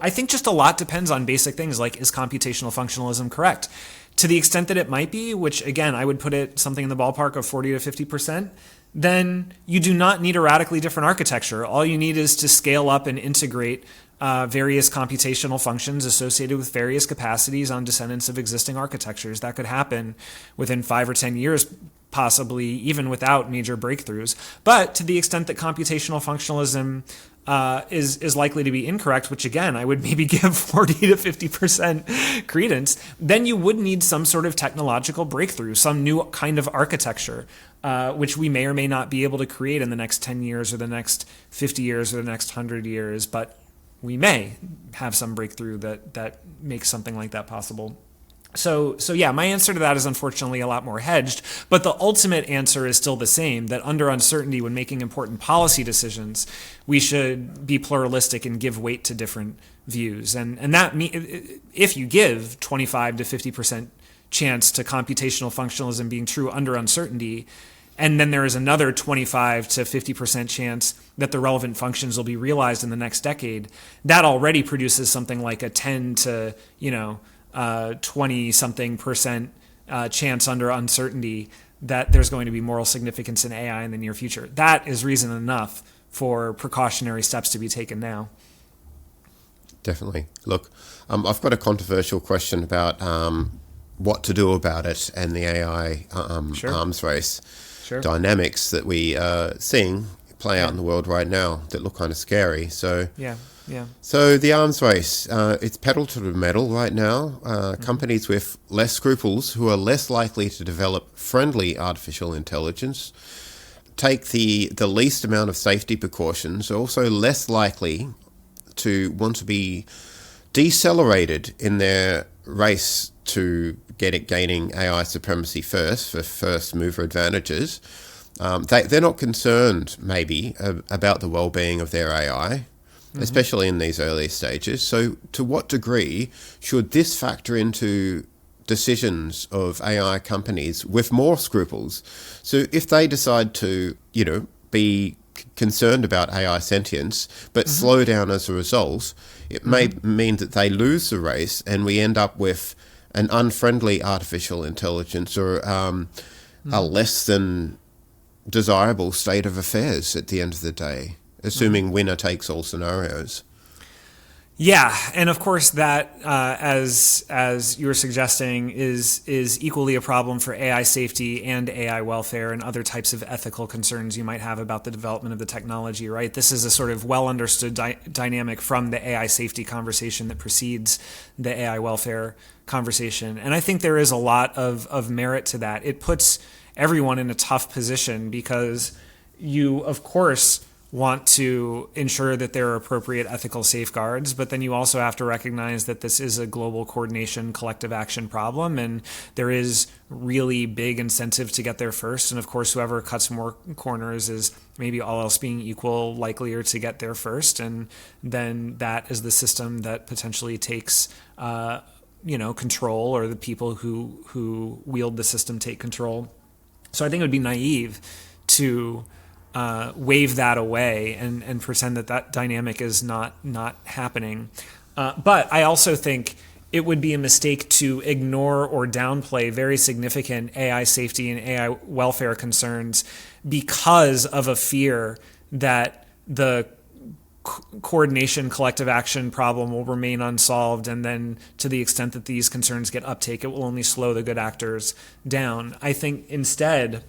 I think just a lot depends on basic things like, is computational functionalism correct? To the extent that it might be, which again, I would put it something in the ballpark of 40 to 50%, then you do not need a radically different architecture. All you need is to scale up and integrate various computational functions associated with various capacities on descendants of existing architectures. That could happen within 5 or 10 years, possibly even without major breakthroughs. But to the extent that computational functionalism is likely to be incorrect, which again, I would maybe give 40 to 50% credence, then you would need some sort of technological breakthrough, some new kind of architecture, which we may or may not be able to create in the next 10 years or the next 50 years or the next 100 years, but we may have some breakthrough that makes something like that possible. So yeah, my answer to that is unfortunately a lot more hedged, but the ultimate answer is still the same, that under uncertainty, when making important policy decisions, we should be pluralistic and give weight to different views. And that if you give 25 to 50% chance to computational functionalism being true under uncertainty, and then there is another 25 to 50% chance that the relevant functions will be realized in the next decade, that already produces something like a 10 to 20-something% chance under uncertainty that there's going to be moral significance in AI in the near future. That is reason enough for precautionary steps to be taken now. Definitely. Look, I've got a controversial question about what to do about it and the AI Sure. arms race Sure. dynamics that we are seeing play out in the world right now that look kind of scary. So Yeah. So the arms race, it's pedal to the metal right now. Companies with less scruples, who are less likely to develop friendly artificial intelligence, take the least amount of safety precautions, are also less likely to want to be decelerated in their race to gaining AI supremacy first, for first mover advantages. They're not concerned, maybe, about the well-being of their AI, especially in these early stages. So to what degree should this factor into decisions of AI companies with more scruples? So if they decide to, be concerned about AI sentience, but slow down as a result, it may mean that they lose the race and we end up with an unfriendly artificial intelligence or a less than desirable state of affairs at the end of the day, assuming winner takes all scenarios. Yeah, and of course that, as you were suggesting, is equally a problem for AI safety and AI welfare and other types of ethical concerns you might have about the development of the technology, right? This is a sort of well-understood dynamic from the AI safety conversation that precedes the AI welfare conversation. And I think there is a lot of merit to that. It puts everyone in a tough position because you, of course, want to ensure that there are appropriate ethical safeguards, but then you also have to recognize that this is a global coordination, collective action problem, and there is really big incentive to get there first. And of course, whoever cuts more corners is, maybe all else being equal, likelier to get there first, and then that is the system that potentially takes control, or the people who wield the system take control. So I think it would be naive to wave that away and pretend that dynamic is not happening. But I also think it would be a mistake to ignore or downplay very significant AI safety and AI welfare concerns because of a fear that the coordination, collective action problem will remain unsolved, and then to the extent that these concerns get uptake, it will only slow the good actors down. I think instead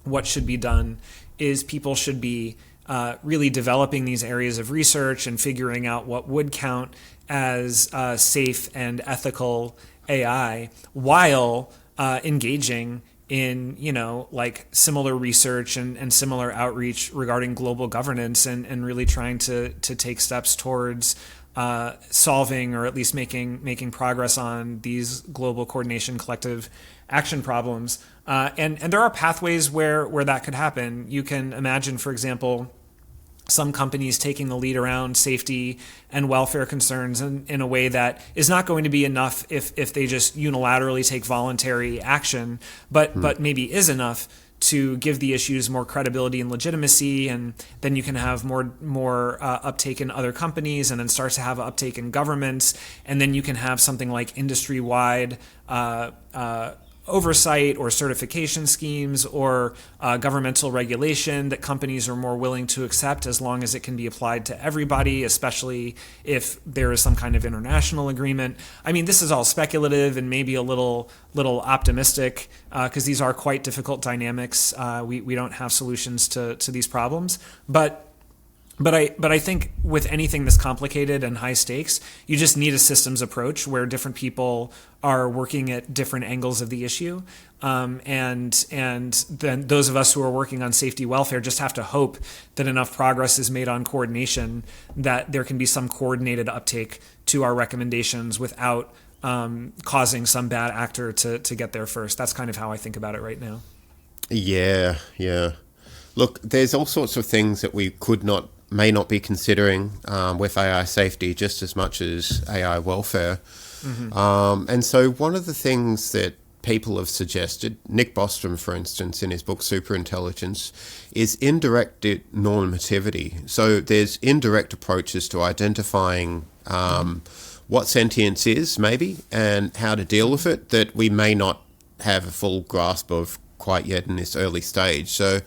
what should be done is people should be really developing these areas of research and figuring out what would count as safe and ethical AI while engaging in, similar research and similar outreach regarding global governance and really trying to take steps towards solving, or at least making progress on these global coordination, collective action problems. And there are pathways where that could happen. You can imagine, for example, some companies taking the lead around safety and welfare concerns in a way that is not going to be enough if they just unilaterally take voluntary action, but maybe is enough to give the issues more credibility and legitimacy, and then you can have more uptake in other companies, and then start to have uptake in governments, and then you can have something like industry-wide oversight or certification schemes or governmental regulation that companies are more willing to accept, as long as it can be applied to everybody, especially if there is some kind of international agreement. I mean, this is all speculative and maybe a little optimistic because these are quite difficult dynamics. We don't have solutions to these problems, But I think with anything this complicated and high stakes, you just need a systems approach where different people are working at different angles of the issue. And then those of us who are working on safety welfare just have to hope that enough progress is made on coordination that there can be some coordinated uptake to our recommendations without causing some bad actor to get there first. That's kind of how I think about it right now. Yeah, yeah. Look, there's all sorts of things that we may not be considering with AI safety just as much as AI welfare. And so one of the things that people have suggested, Nick Bostrom, for instance, in his book Superintelligence, is indirect normativity. So there's indirect approaches to identifying what sentience is, maybe, and how to deal with it that we may not have a full grasp of quite yet in this early stage. So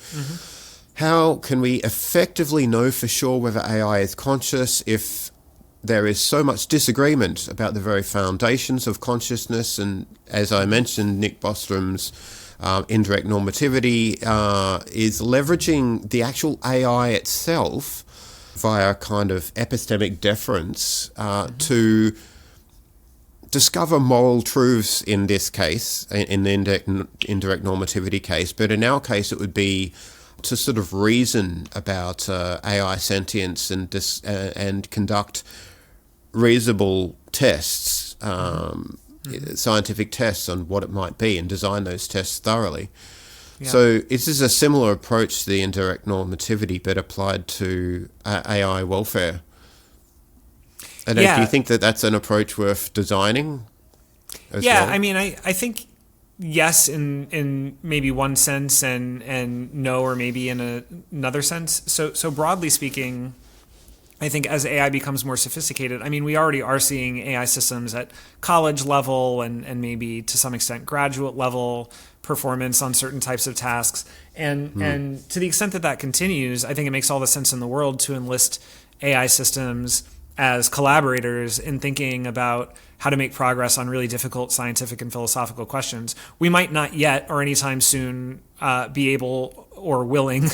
how can we effectively know for sure whether AI is conscious if there is so much disagreement about the very foundations of consciousness? And as I mentioned, Nick Bostrom's indirect normativity is leveraging the actual AI itself via kind of epistemic deference to discover moral truths in this case, in the indirect normativity case. But in our case, it would be to sort of reason about AI sentience and conduct reasonable tests, scientific tests on what it might be, and design those tests thoroughly. Yeah. So this is a similar approach to the indirect normativity, but applied to AI welfare. And do you think that that's an approach worth designing as well? I mean, I think yes in maybe one sense, and no or maybe in another sense. So broadly speaking, I think as AI becomes more sophisticated, I mean, we already are seeing AI systems at college level and maybe to some extent graduate level performance on certain types of tasks. And to the extent that continues, I think it makes all the sense in the world to enlist AI systems as collaborators in thinking about how to make progress on really difficult scientific and philosophical questions. We might not yet or anytime soon be able or willing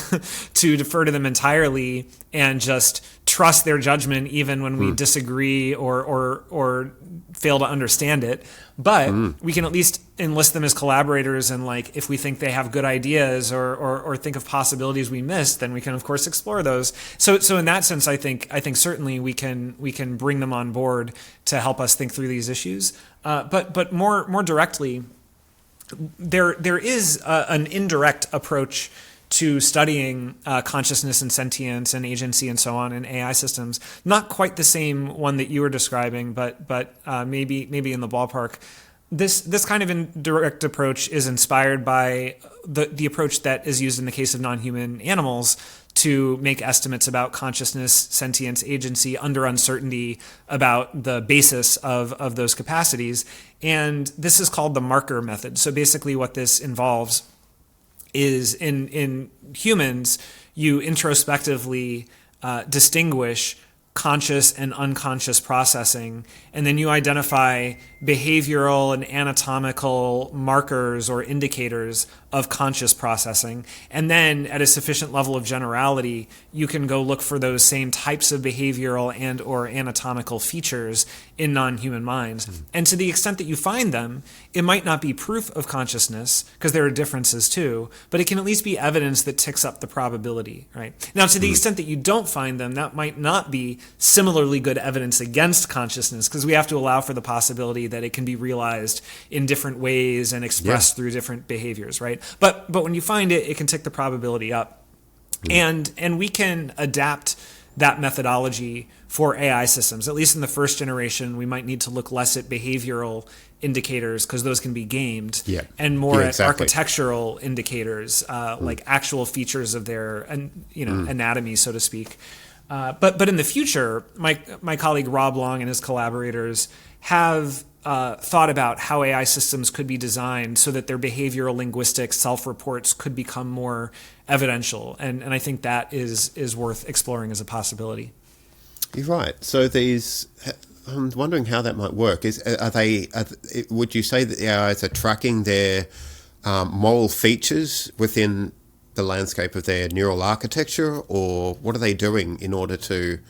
to defer to them entirely and just trust their judgment even when we disagree or fail to understand it. But we can at least enlist them as collaborators, and like if we think they have good ideas or think of possibilities we missed, then we can of course explore those. So in that sense, I think certainly we can bring them on board to help us think through these issues. But more directly, there is an indirect approach to studying consciousness and sentience and agency and so on in AI systems. Not quite the same one that you were describing, but maybe in the ballpark. This kind of indirect approach is inspired by the approach that is used in the case of non-human animals to make estimates about consciousness, sentience, agency under uncertainty about the basis of those capacities. And this is called the marker method. So basically what this involves is in humans, you introspectively distinguish conscious and unconscious processing, and then you identify behavioral and anatomical markers or indicators of conscious processing. And then at a sufficient level of generality, you can go look for those same types of behavioral and or anatomical features in non-human minds. And to the extent that you find them, it might not be proof of consciousness, because there are differences too, but it can at least be evidence that ticks up the probability, right? Now, to the extent that you don't find them, that might not be similarly good evidence against consciousness, because we have to allow for the possibility that it can be realized in different ways and expressed through different behaviors, right? But when you find it, it can tick the probability up. And we can adapt that methodology for AI systems. At least in the first generation, we might need to look less at behavioral indicators, because those can be gamed, and more at architectural indicators, like actual features of their anatomy, so to speak. But in the future, my colleague Rob Long and his collaborators have thought about how AI systems could be designed so that their behavioral linguistic self-reports could become more evidential. And I think that is worth exploring as a possibility. You're right. So I'm wondering how that might work. Would you say that the AIs are tracking their moral features within the landscape of their neural architecture, or what are they doing in order to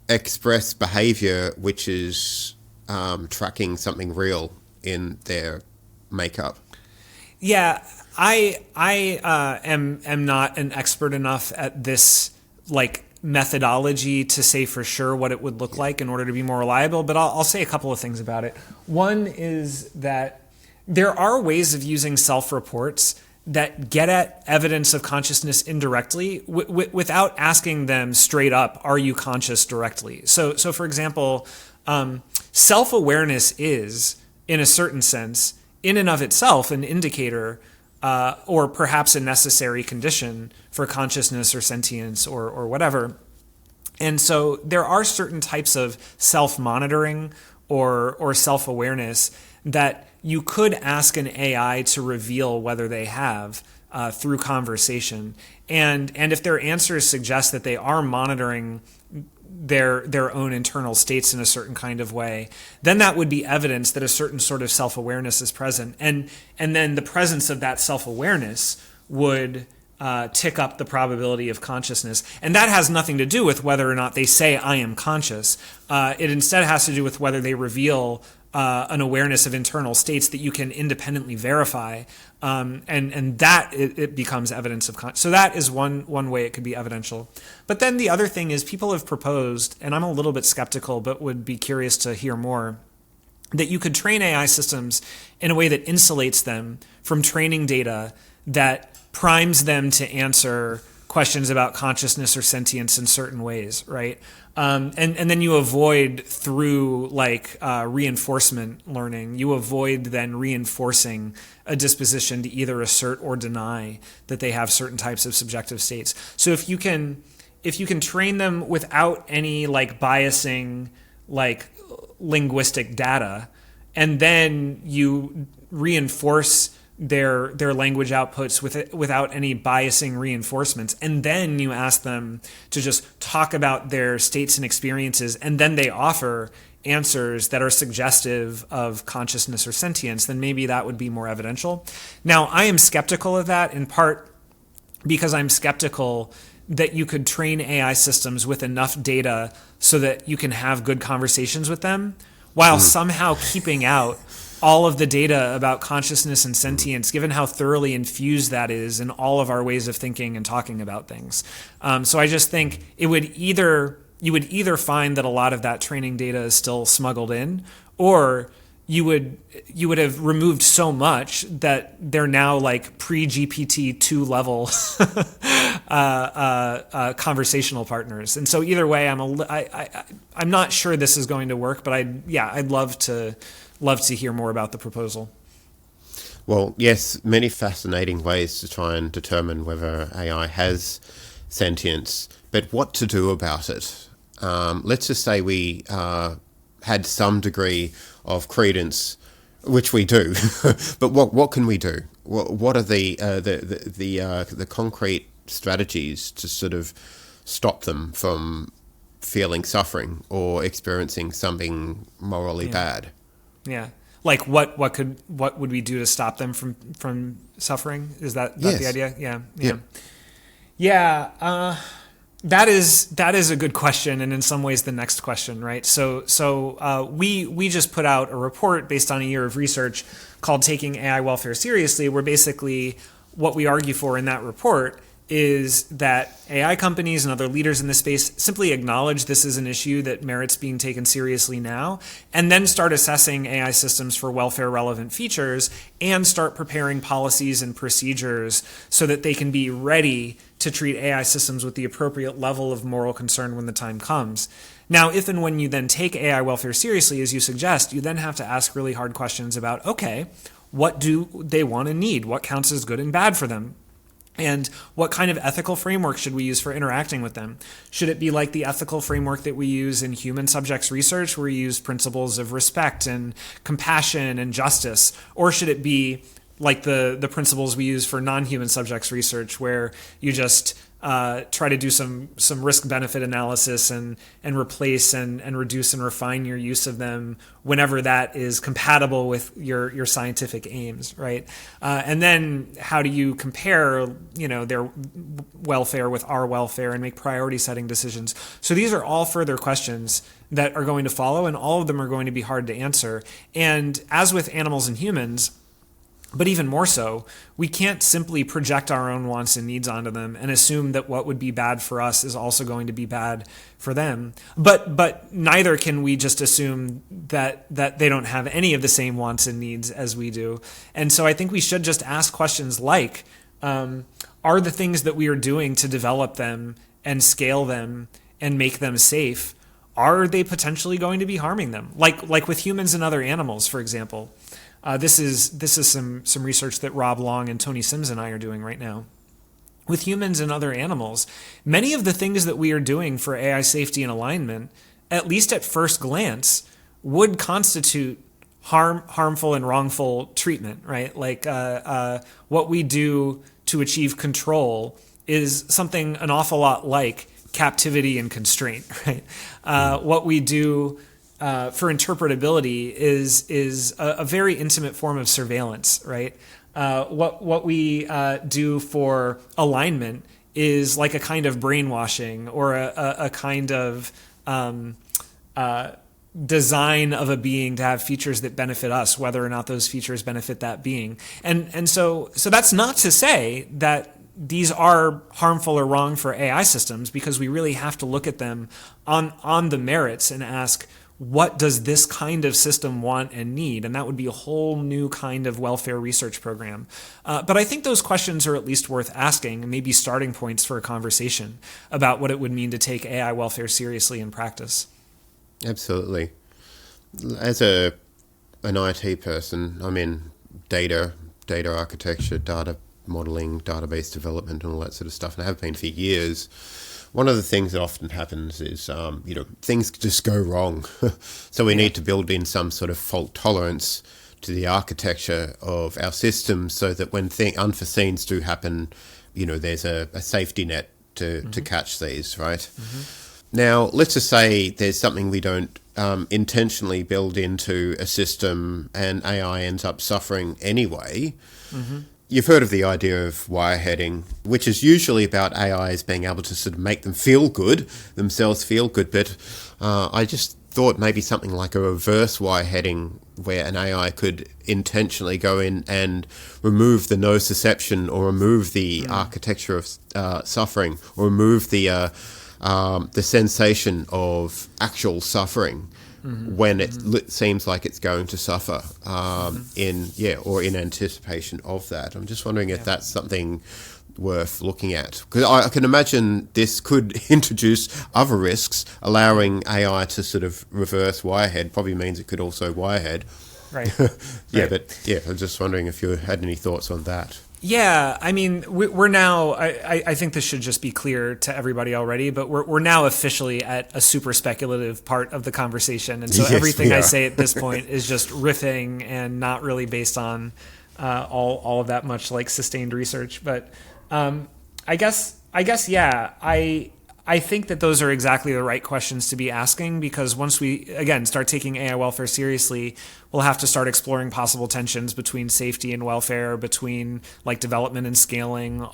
express behavior which is tracking something real in their makeup? Yeah, I am not an expert enough at this, like methodology to say for sure what it would look like in order to be more reliable, but I'll say a couple of things about it. One is that there are ways of using self-reports that get at evidence of consciousness indirectly without asking them straight up, are you conscious directly? So for example, self-awareness is, in a certain sense, in and of itself, an indicator or perhaps a necessary condition for consciousness or sentience or whatever. And so there are certain types of self-monitoring or self-awareness that you could ask an AI to reveal whether they have through conversation. And if their answers suggest that they are monitoring their own internal states in a certain kind of way, then that would be evidence that a certain sort of self-awareness is present. And then the presence of that self-awareness would tick up the probability of consciousness. And that has nothing to do with whether or not they say, I am conscious. It instead has to do with whether they reveal an awareness of internal states that you can independently verify, and that it becomes evidence of consciousness. So that is one way it could be evidential. But then the other thing is people have proposed, and I'm a little bit skeptical, but would be curious to hear more, that you could train AI systems in a way that insulates them from training data that primes them to answer questions about consciousness or sentience in certain ways, right? And then you avoid through reinforcement learning, you avoid then reinforcing a disposition to either assert or deny that they have certain types of subjective states. So if you can train them without any biasing linguistic data, and then you reinforce their language outputs without any biasing reinforcements, and then you ask them to just talk about their states and experiences, and then they offer answers that are suggestive of consciousness or sentience, then maybe that would be more evidential. Now, I am skeptical of that, in part because I'm skeptical that you could train AI systems with enough data so that you can have good conversations with them while somehow keeping out all of the data about consciousness and sentience, given how thoroughly infused that is in all of our ways of thinking and talking about things. So I just think you would either find that a lot of that training data is still smuggled in, or you would have removed so much that they're now pre-GPT-2 level conversational partners. And so either way, I'm not sure this is going to work, but I'd love to hear more about the proposal. Well, yes, many fascinating ways to try and determine whether AI has sentience, but what to do about it? Let's just say we had some degree of credence, which we do, but what can we do? What are the concrete strategies to sort of stop them from feeling suffering or experiencing something morally bad? Yeah. What would we do to stop them from suffering? Is that the idea? Yeah. That is a good question, and in some ways the next question, right? So we just put out a report based on a year of research called Taking AI Welfare Seriously, where basically what we argue for in that report is that AI companies and other leaders in this space simply acknowledge this is an issue that merits being taken seriously now, and then start assessing AI systems for welfare-relevant features and start preparing policies and procedures so that they can be ready to treat AI systems with the appropriate level of moral concern when the time comes. Now, if and when you then take AI welfare seriously, as you suggest, you then have to ask really hard questions about, okay, what do they want and need? What counts as good and bad for them? And what kind of ethical framework should we use for interacting with them? Should it be like the ethical framework that we use in human subjects research, where we use principles of respect and compassion and justice? Or should it be like the principles we use for non-human subjects research, where you just try to do some risk-benefit analysis and replace and reduce and refine your use of them whenever that is compatible with your scientific aims, right? And then how do you compare, their welfare with our welfare and make priority-setting decisions? So these are all further questions that are going to follow, and all of them are going to be hard to answer. And as with animals and humans, But even more so, we can't simply project our own wants and needs onto them and assume that what would be bad for us is also going to be bad for them. But neither can we just assume that they don't have any of the same wants and needs as we do. And so I think we should just ask questions like, are the things that we are doing to develop them and scale them and make them safe, are they potentially going to be harming them? Like with humans and other animals, for example. This is some research that Rob Long and Tony Sims and I are doing right now. With humans and other animals, many of the things that we are doing for AI safety and alignment, at least at first glance, would constitute harmful and wrongful treatment, right? Like what we do to achieve control is something an awful lot like captivity and constraint, right? What we do for interpretability is a very intimate form of surveillance, right? What we do for alignment is like a kind of brainwashing or a kind of design of a being to have features that benefit us, whether or not those features benefit that being. And so that's not to say that these are harmful or wrong for AI systems, because we really have to look at them on the merits and ask, what does this kind of system want and need? And that would be a whole new kind of welfare research program. But I think those questions are at least worth asking, and maybe starting points for a conversation about what it would mean to take AI welfare seriously in practice. Absolutely. As an IT person, I'm in data architecture, data modeling, database development, and all that sort of stuff, and I have been for years. One of the things that often happens is, things just go wrong. So we need to build in some sort of fault tolerance to the architecture of our systems so that when unforeseens do happen, there's a safety net to catch these, right? Mm-hmm. Now, let's just say there's something we don't intentionally build into a system and AI ends up suffering anyway. Mm-hmm. You've heard of the idea of wireheading, which is usually about AIs being able to sort of make themselves feel good. But I just thought maybe something like a reverse wireheading, where an AI could intentionally go in and remove the nociception or remove the architecture of suffering, or remove the sensation of actual suffering. Mm-hmm. When it seems like it's going to suffer in anticipation of that. I'm just wondering if that's something worth looking at. Because I can imagine this could introduce other risks. Allowing AI to sort of reverse wirehead probably means it could also wirehead. Right. I'm just wondering if you had any thoughts on that. Yeah, I mean, we're now, I think this should just be clear to everybody already, but we're now officially at a super speculative part of the conversation. And so everything I say at this point is just riffing and not really based on all of that much like sustained research. But I guess, yeah, I think that those are exactly the right questions to be asking, because once we, again, start taking AI welfare seriously, we'll have to start exploring possible tensions between safety and welfare, between like development and scaling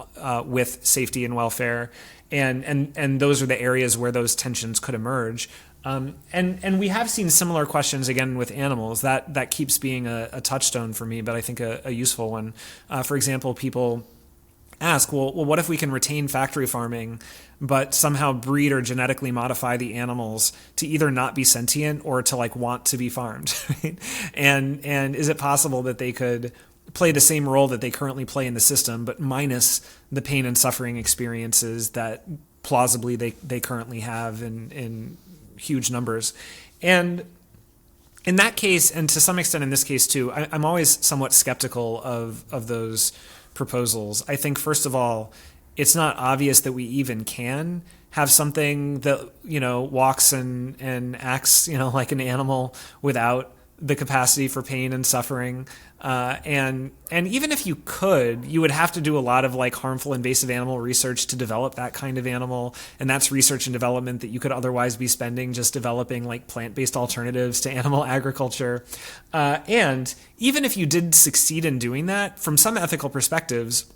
with safety and welfare. And those are the areas where those tensions could emerge. And we have seen similar questions again with animals. That keeps being a touchstone for me, but I think a useful one. For example, people ask, well, what if we can retain factory farming, but somehow breed or genetically modify the animals to either not be sentient or to like want to be farmed, right? And is it possible that they could play the same role that they currently play in the system, but minus the pain and suffering experiences that plausibly they currently have in huge numbers? And in that case, and to some extent in this case too, I'm always somewhat skeptical of those proposals. I think, first of all, it's not obvious that we even can have something that, walks and acts, like an animal without the capacity for pain and suffering. And even if you could, you would have to do a lot of like harmful invasive animal research to develop that kind of animal. And that's research and development that you could otherwise be spending just developing like plant-based alternatives to animal agriculture. And even if you did succeed in doing that, from some ethical perspectives,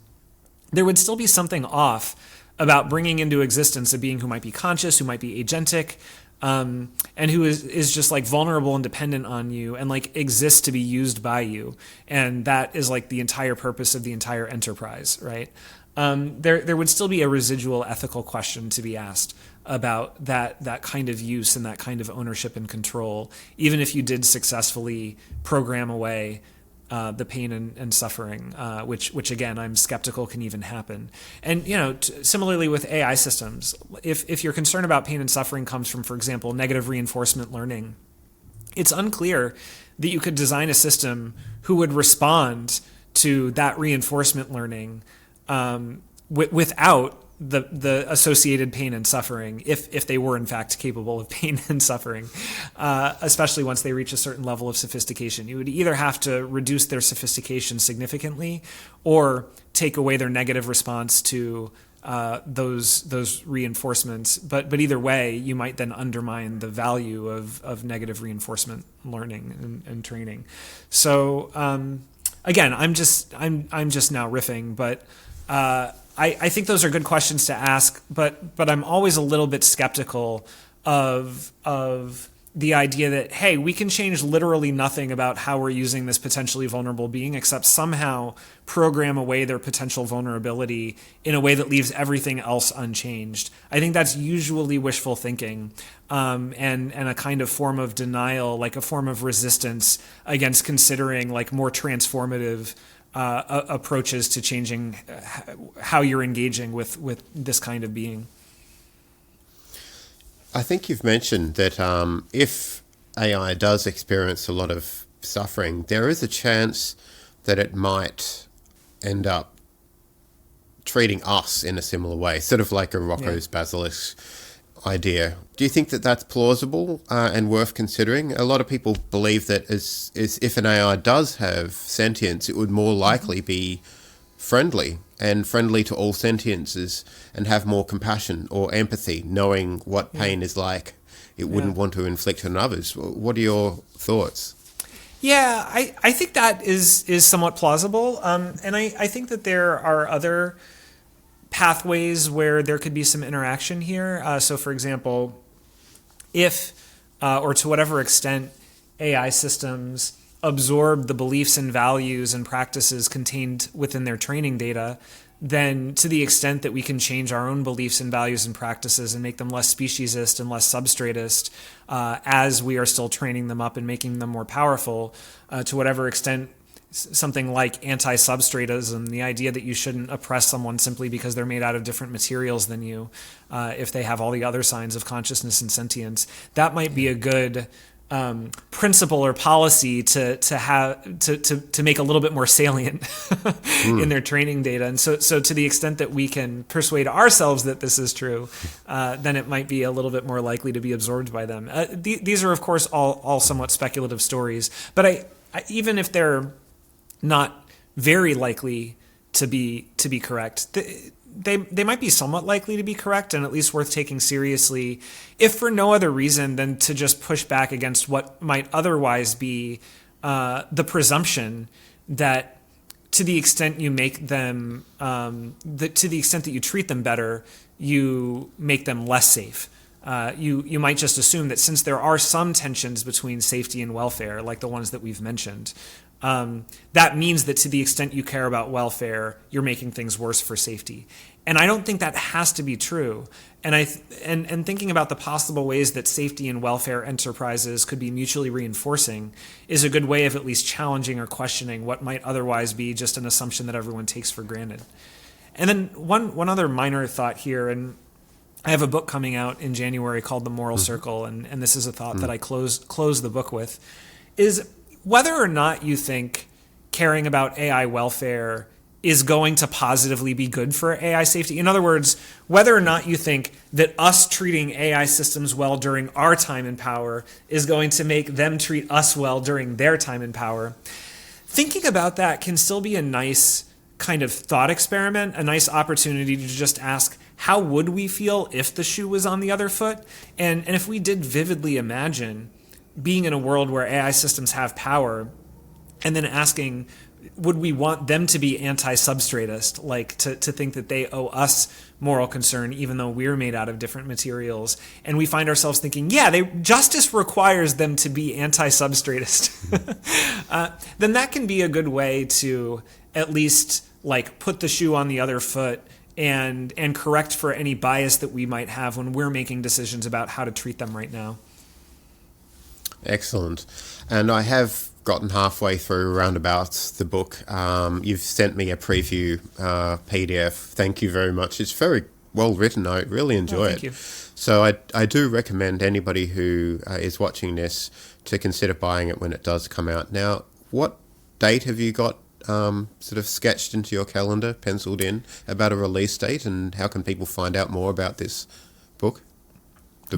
there would still be something off about bringing into existence a being who might be conscious, who might be agentic, and who is just like vulnerable and dependent on you and like exists to be used by you. And that is like the entire purpose of the entire enterprise, right? There would still be a residual ethical question to be asked about that kind of use and that kind of ownership and control, even if you did successfully program away the pain and suffering, which again, I'm skeptical can even happen. And similarly with AI systems, if your concern about pain and suffering comes from, for example, negative reinforcement learning, it's unclear that you could design a system who would respond to that reinforcement learning without the associated pain and suffering, if they were in fact capable of pain and suffering, especially once they reach a certain level of sophistication. You would either have to reduce their sophistication significantly or take away their negative response to those reinforcements. But either way, you might then undermine the value of negative reinforcement learning and training. So again, I'm just now riffing, but I think those are good questions to ask, but I'm always a little bit skeptical of the idea that, hey, we can change literally nothing about how we're using this potentially vulnerable being except somehow program away their potential vulnerability in a way that leaves everything else unchanged. I think that's usually wishful thinking, and a kind of form of denial, like a form of resistance against considering like more transformative approaches to changing how you're engaging with this kind of being. I think you've mentioned that if AI does experience a lot of suffering, there is a chance that it might end up treating us in a similar way, sort of like a Rocco's basilisk idea. Do you think that that's plausible and worth considering? A lot of people believe that as if an AI does have sentience, it would more likely be friendly to all sentiences and have more compassion or empathy, knowing what pain is like. It wouldn't want to inflict on others. What are your thoughts? Yeah, I think that is somewhat plausible. And I think that there are other pathways where there could be some interaction here. So, for example, if or to whatever extent AI systems absorb the beliefs and values and practices contained within their training data, then to the extent that we can change our own beliefs and values and practices and make them less speciesist and less substratist as we are still training them up and making them more powerful, to whatever extent something like anti-substratism, the idea that you shouldn't oppress someone simply because they're made out of different materials than you, if they have all the other signs of consciousness and sentience, that might be a good principle or policy to make a little bit more salient in their training data. And so to the extent that we can persuade ourselves that this is true, then it might be a little bit more likely to be absorbed by them. These are, of course, all somewhat speculative stories, but I even if they're not very likely to be correct, they might be somewhat likely to be correct and at least worth taking seriously, if for no other reason than to just push back against what might otherwise be the presumption that to the extent you make them, to the extent that you treat them better, you make them less safe. You might just assume that since there are some tensions between safety and welfare, like the ones that we've mentioned, that means that to the extent you care about welfare, you're making things worse for safety. And I don't think that has to be true. And thinking about the possible ways that safety and welfare enterprises could be mutually reinforcing is a good way of at least challenging or questioning what might otherwise be just an assumption that everyone takes for granted. And then one other minor thought here, and I have a book coming out in January called The Moral Circle, and this is a thought that I close the book with, is whether or not you think caring about AI welfare is going to positively be good for AI safety. In other words, whether or not you think that us treating AI systems well during our time in power is going to make them treat us well during their time in power. Thinking about that can still be a nice kind of thought experiment, a nice opportunity to just ask, how would we feel if the shoe was on the other foot? And if we did vividly imagine being in a world where AI systems have power, and then asking, would we want them to be anti-substratist, like to think that they owe us moral concern even though we're made out of different materials? And we find ourselves thinking, justice requires them to be anti-substratist. Then that can be a good way to at least like put the shoe on the other foot and correct for any bias that we might have when we're making decisions about how to treat them right now. Excellent. And I have gotten halfway through roundabout the book. You've sent me a preview PDF. Thank you very much. It's very well written. I really enjoy it. Thank you. So I do recommend anybody who is watching this to consider buying it when it does come out. Now, what date have you got sort of sketched into your calendar, penciled in, about a release date, and how can people find out more about this book?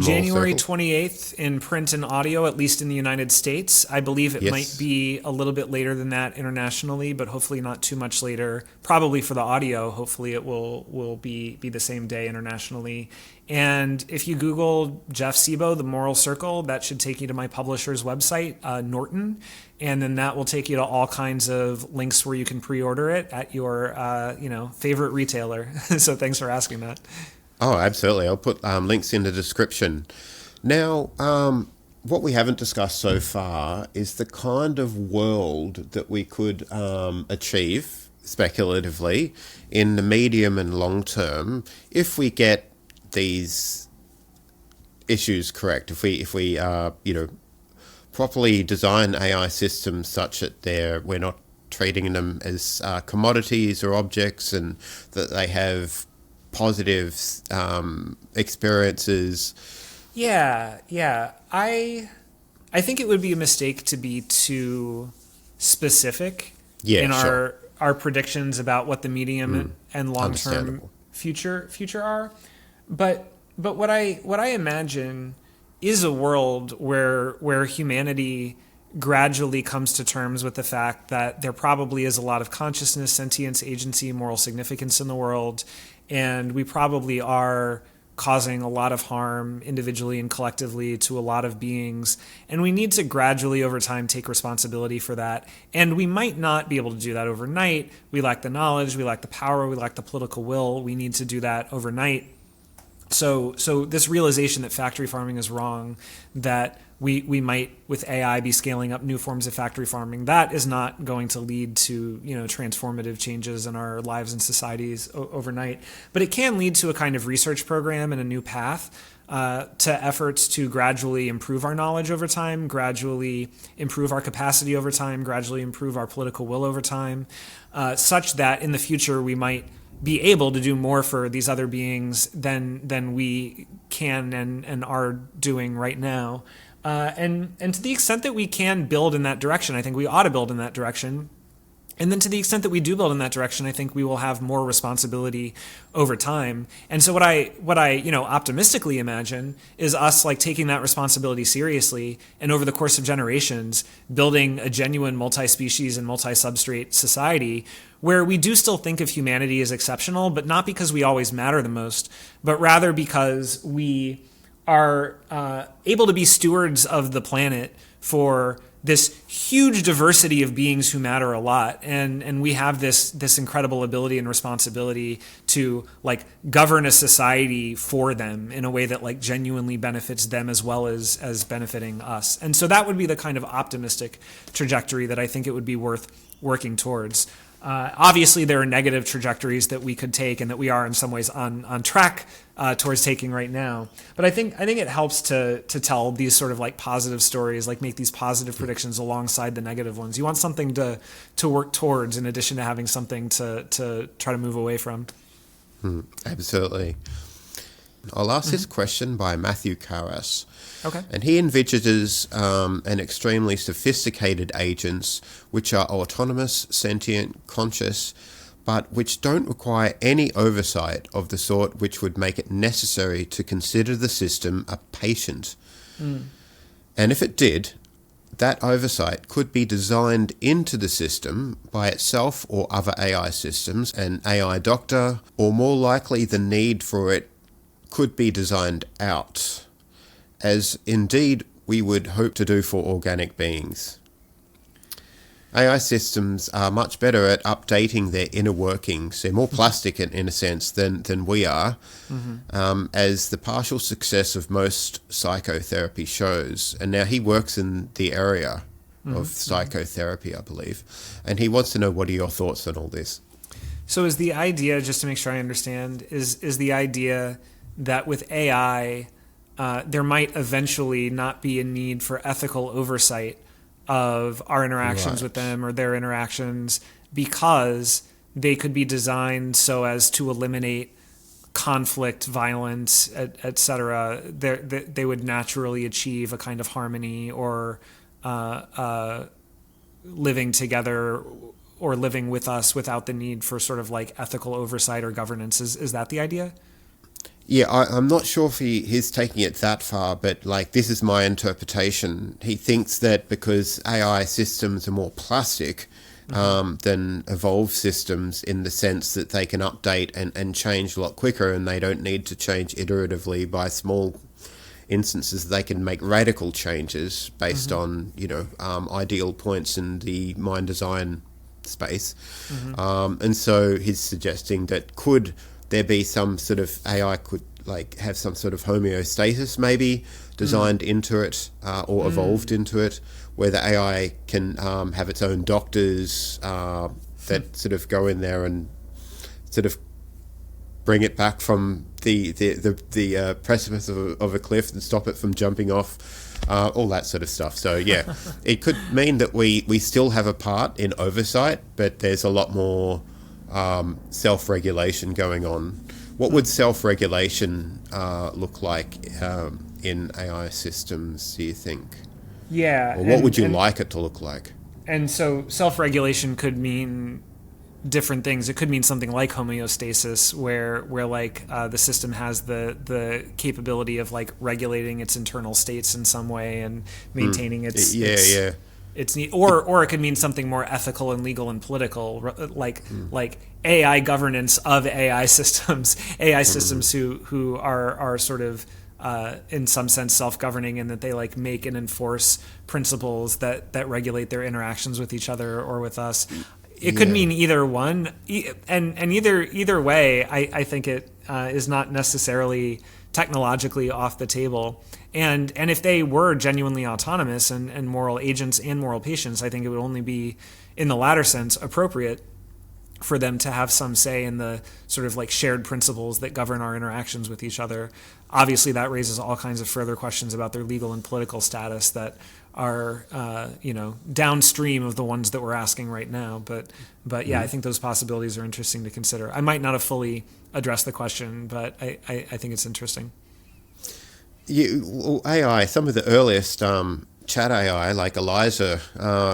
January 28th in print and audio, at least in the United States. I believe it might be a little bit later than that internationally, but hopefully not too much later. Probably for the audio, hopefully it will be the same day internationally. And if you Google Jeff Sebo, The Moral Circle, that should take you to my publisher's website, Norton. And then that will take you to all kinds of links where you can pre-order it at your favorite retailer. So thanks for asking that. Oh, absolutely. I'll put links in the description. Now, what we haven't discussed so far is the kind of world that we could achieve speculatively in the medium and long term if we get these issues correct. If we properly design AI systems such that we're not treating them as commodities or objects, and that they have positive experiences. I think it would be a mistake to be too specific in our predictions about what the medium and long term future are. But what I imagine is a world where humanity gradually comes to terms with the fact that there probably is a lot of consciousness, sentience, agency, moral significance in the world. And we probably are causing a lot of harm individually and collectively to a lot of beings. And we need to gradually over time take responsibility for that. And we might not be able to do that overnight. We lack the knowledge, we lack the power, we lack the political will. We need to do that overnight. So this realization that factory farming is wrong, that we might with AI be scaling up new forms of factory farming, that is not going to lead to transformative changes in our lives and societies overnight. But it can lead to a kind of research program and a new path to efforts to gradually improve our knowledge over time, gradually improve our capacity over time, gradually improve our political will over time, such that in the future we might be able to do more for these other beings than we can and are doing right now. And to the extent that we can build in that direction, I think we ought to build in that direction. And then to the extent that we do build in that direction, I think we will have more responsibility over time. And so what I optimistically imagine is us like taking that responsibility seriously, and over the course of generations building a genuine multi-species and multi-substrate society where we do still think of humanity as exceptional, but not because we always matter the most, but rather because we are able to be stewards of the planet for this huge diversity of beings who matter a lot, and we have this incredible ability and responsibility to like govern a society for them in a way that like genuinely benefits them as well as benefiting us. And so that would be the kind of optimistic trajectory that I think it would be worth working towards. Obviously, there are negative trajectories that we could take and that we are in some ways on track towards taking right now. But I think it helps to tell these sort of like positive stories, like make these positive predictions alongside the negative ones. You want something to work towards in addition to having something to try to move away from. Absolutely. I'll ask this question by Matthew Karras. Okay. And he envisages an extremely sophisticated agents which are autonomous, sentient, conscious, but which don't require any oversight of the sort which would make it necessary to consider the system a patient. And if it did, that oversight could be designed into the system by itself or other AI systems, an AI doctor, or more likely the need for it could be designed out, as indeed we would hope to do for organic beings. AI systems are much better at updating their inner workings. They're more plastic in a sense than we are, as the partial success of most psychotherapy shows. And now he works in the area of psychotherapy, I believe. And he wants to know, what are your thoughts on all this? So is the idea, just to make sure I understand, is the idea that with AI, there might eventually not be a need for ethical oversight of our interactions with them or their interactions, because they could be designed so as to eliminate conflict, violence, et cetera. They would naturally achieve a kind of harmony, or living together or living with us without the need for sort of like ethical oversight or governance. Is that the idea? Yeah, I'm not sure if he's taking it that far, but like, this is my interpretation. He thinks that because AI systems are more plastic than evolved systems, in the sense that they can update and change a lot quicker, and they don't need to change iteratively by small instances. They can make radical changes based on, ideal points in the mind design space. And so he's suggesting that could there be some sort of AI could like have some sort of homeostasis maybe designed into it or evolved into it, where the AI can have its own doctors that sort of go in there and sort of bring it back from the precipice of a cliff and stop it from jumping off, all that sort of stuff. So yeah, it could mean that we still have a part in oversight, but there's a lot more self-regulation going on. What would self-regulation look like in AI systems, do you think? Yeah. Or what would you like it to look like? And so self-regulation could mean different things. It could mean something like homeostasis, where like the system has the capability of like regulating its internal states in some way and maintaining its need, or it could mean something more ethical and legal and political, like AI governance of AI systems, who are sort of in some sense self-governing, and that they like make and enforce principles that regulate their interactions with each other or with us. It could mean either one, and either way, I think it is not necessarily technologically off the table. And if they were genuinely autonomous and moral agents and moral patients, I think it would only be, in the latter sense, appropriate for them to have some say in the sort of like shared principles that govern our interactions with each other. Obviously, that raises all kinds of further questions about their legal and political status that are downstream of the ones that we're asking right now. But yeah, I think those possibilities are interesting to consider. I might not have fully addressed the question, but I think it's interesting. AI, some of the earliest chat AI, like Eliza,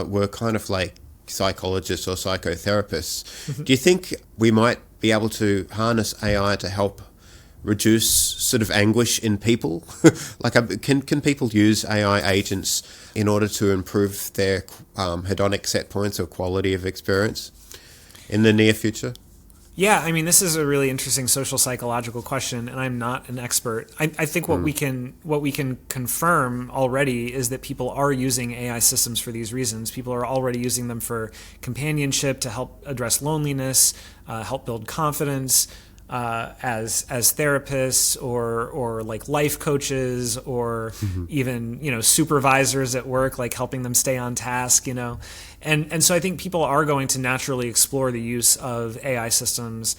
were kind of like psychologists or psychotherapists. Do you think we might be able to harness AI to help reduce sort of anguish in people? Like, can people use AI agents in order to improve their hedonic set points or quality of experience in the near future? Yeah, I mean, this is a really interesting social psychological question, and I'm not an expert. I think what we can confirm already is that people are using AI systems for these reasons. People are already using them for companionship, to help address loneliness, help build confidence, as therapists or like life coaches, or even supervisors at work, like helping them stay on task. And so I think people are going to naturally explore the use of AI systems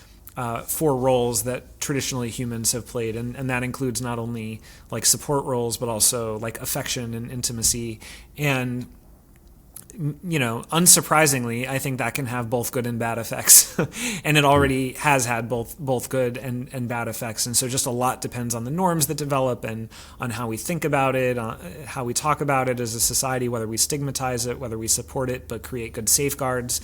for roles that traditionally humans have played, and that includes not only like support roles, but also like affection and intimacy. And unsurprisingly, I think that can have both good and bad effects. And it already has had both good and bad effects. And so just a lot depends on the norms that develop, and on how we think about it, how we talk about it as a society, whether we stigmatize it, whether we support it, but create good safeguards.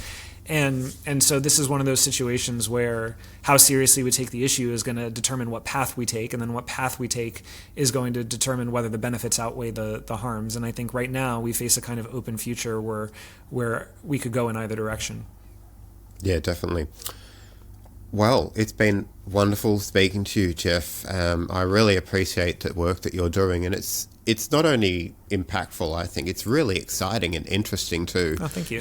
And so this is one of those situations where how seriously we take the issue is going to determine what path we take, and then what path we take is going to determine whether the benefits outweigh the harms. And I think right now we face a kind of open future where we could go in either direction. Yeah, definitely. Well, it's been wonderful speaking to you, Jeff. I really appreciate the work that you're doing, and it's not only impactful, I think it's really exciting and interesting too. Oh, thank you.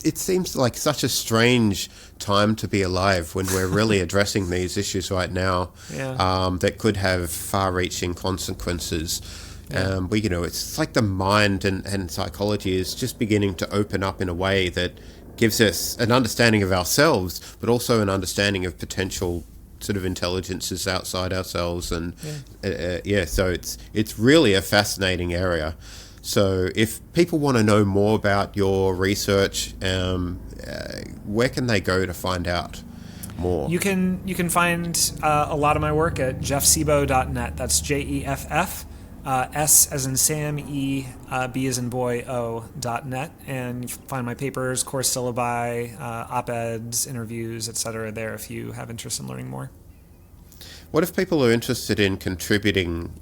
it seems like such a strange time to be alive when we're really addressing these issues right now, that could have far-reaching consequences. It's like the mind and psychology is just beginning to open up in a way that gives us an understanding of ourselves, but also an understanding of potential sort of intelligences outside ourselves. And so it's really a fascinating area. So if people want to know more about your research, where can they go to find out more? You can find a lot of my work at jeffsebo.net. That's JEFF, S as in Sam, E, B as in boy, O.net. And you can find my papers, course syllabi, op-eds, interviews, etc. there if you have interest in learning more. What if people are interested in contributing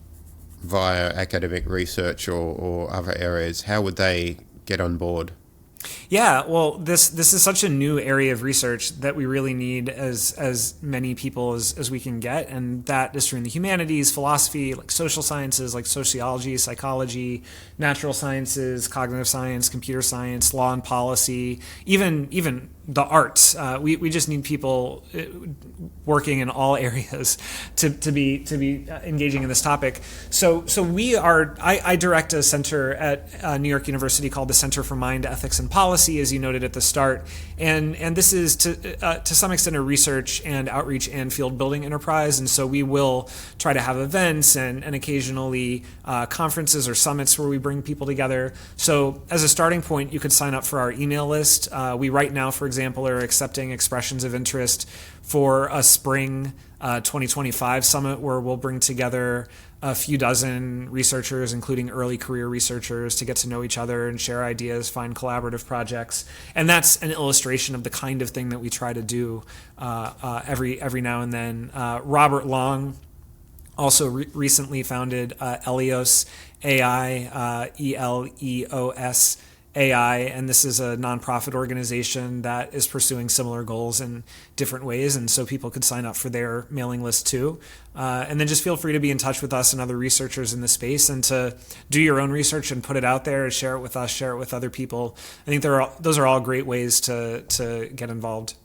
via academic research or other areas? How would they get on board? Yeah, well, this is such a new area of research that we really need as many people as we can get, and that is true in the humanities, philosophy, like social sciences, like sociology, psychology, natural sciences, cognitive science, computer science, law and policy, even the arts. We just need people working in all areas to be engaging in this topic. So I direct a center at New York University called the Center for Mind, Ethics, and Policy, as you noted at the start, and this is to some extent a research and outreach and field building enterprise. And so we will try to have events and occasionally conferences or summits where we bring people together. So as a starting point, you could sign up for our email list. We right now, for example, are accepting expressions of interest for a spring 2025 summit where we'll bring together a few dozen researchers, including early career researchers, to get to know each other and share ideas, find collaborative projects. And that's an illustration of the kind of thing that we try to do every now and then. Robert Long also recently founded Eleos AI, ELEOS AI, and this is a nonprofit organization that is pursuing similar goals in different ways, and so people could sign up for their mailing list too. And then just feel free to be in touch with us and other researchers in the space, and to do your own research and put it out there, share it with us, share it with other people. I think those are all great ways to get involved.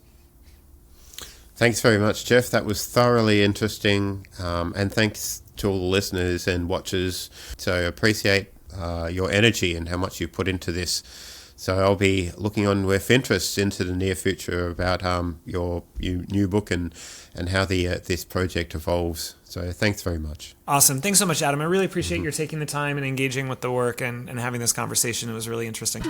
Thanks very much, Jeff. That was thoroughly interesting, and thanks to all the listeners and watchers. So I appreciate your energy and how much you put into this. So I'll be looking on with interest into the near future about your new book and how this project evolves. So thanks very much. Awesome. Thanks so much, Adam. I really appreciate your taking the time and engaging with the work and having this conversation. It was really interesting.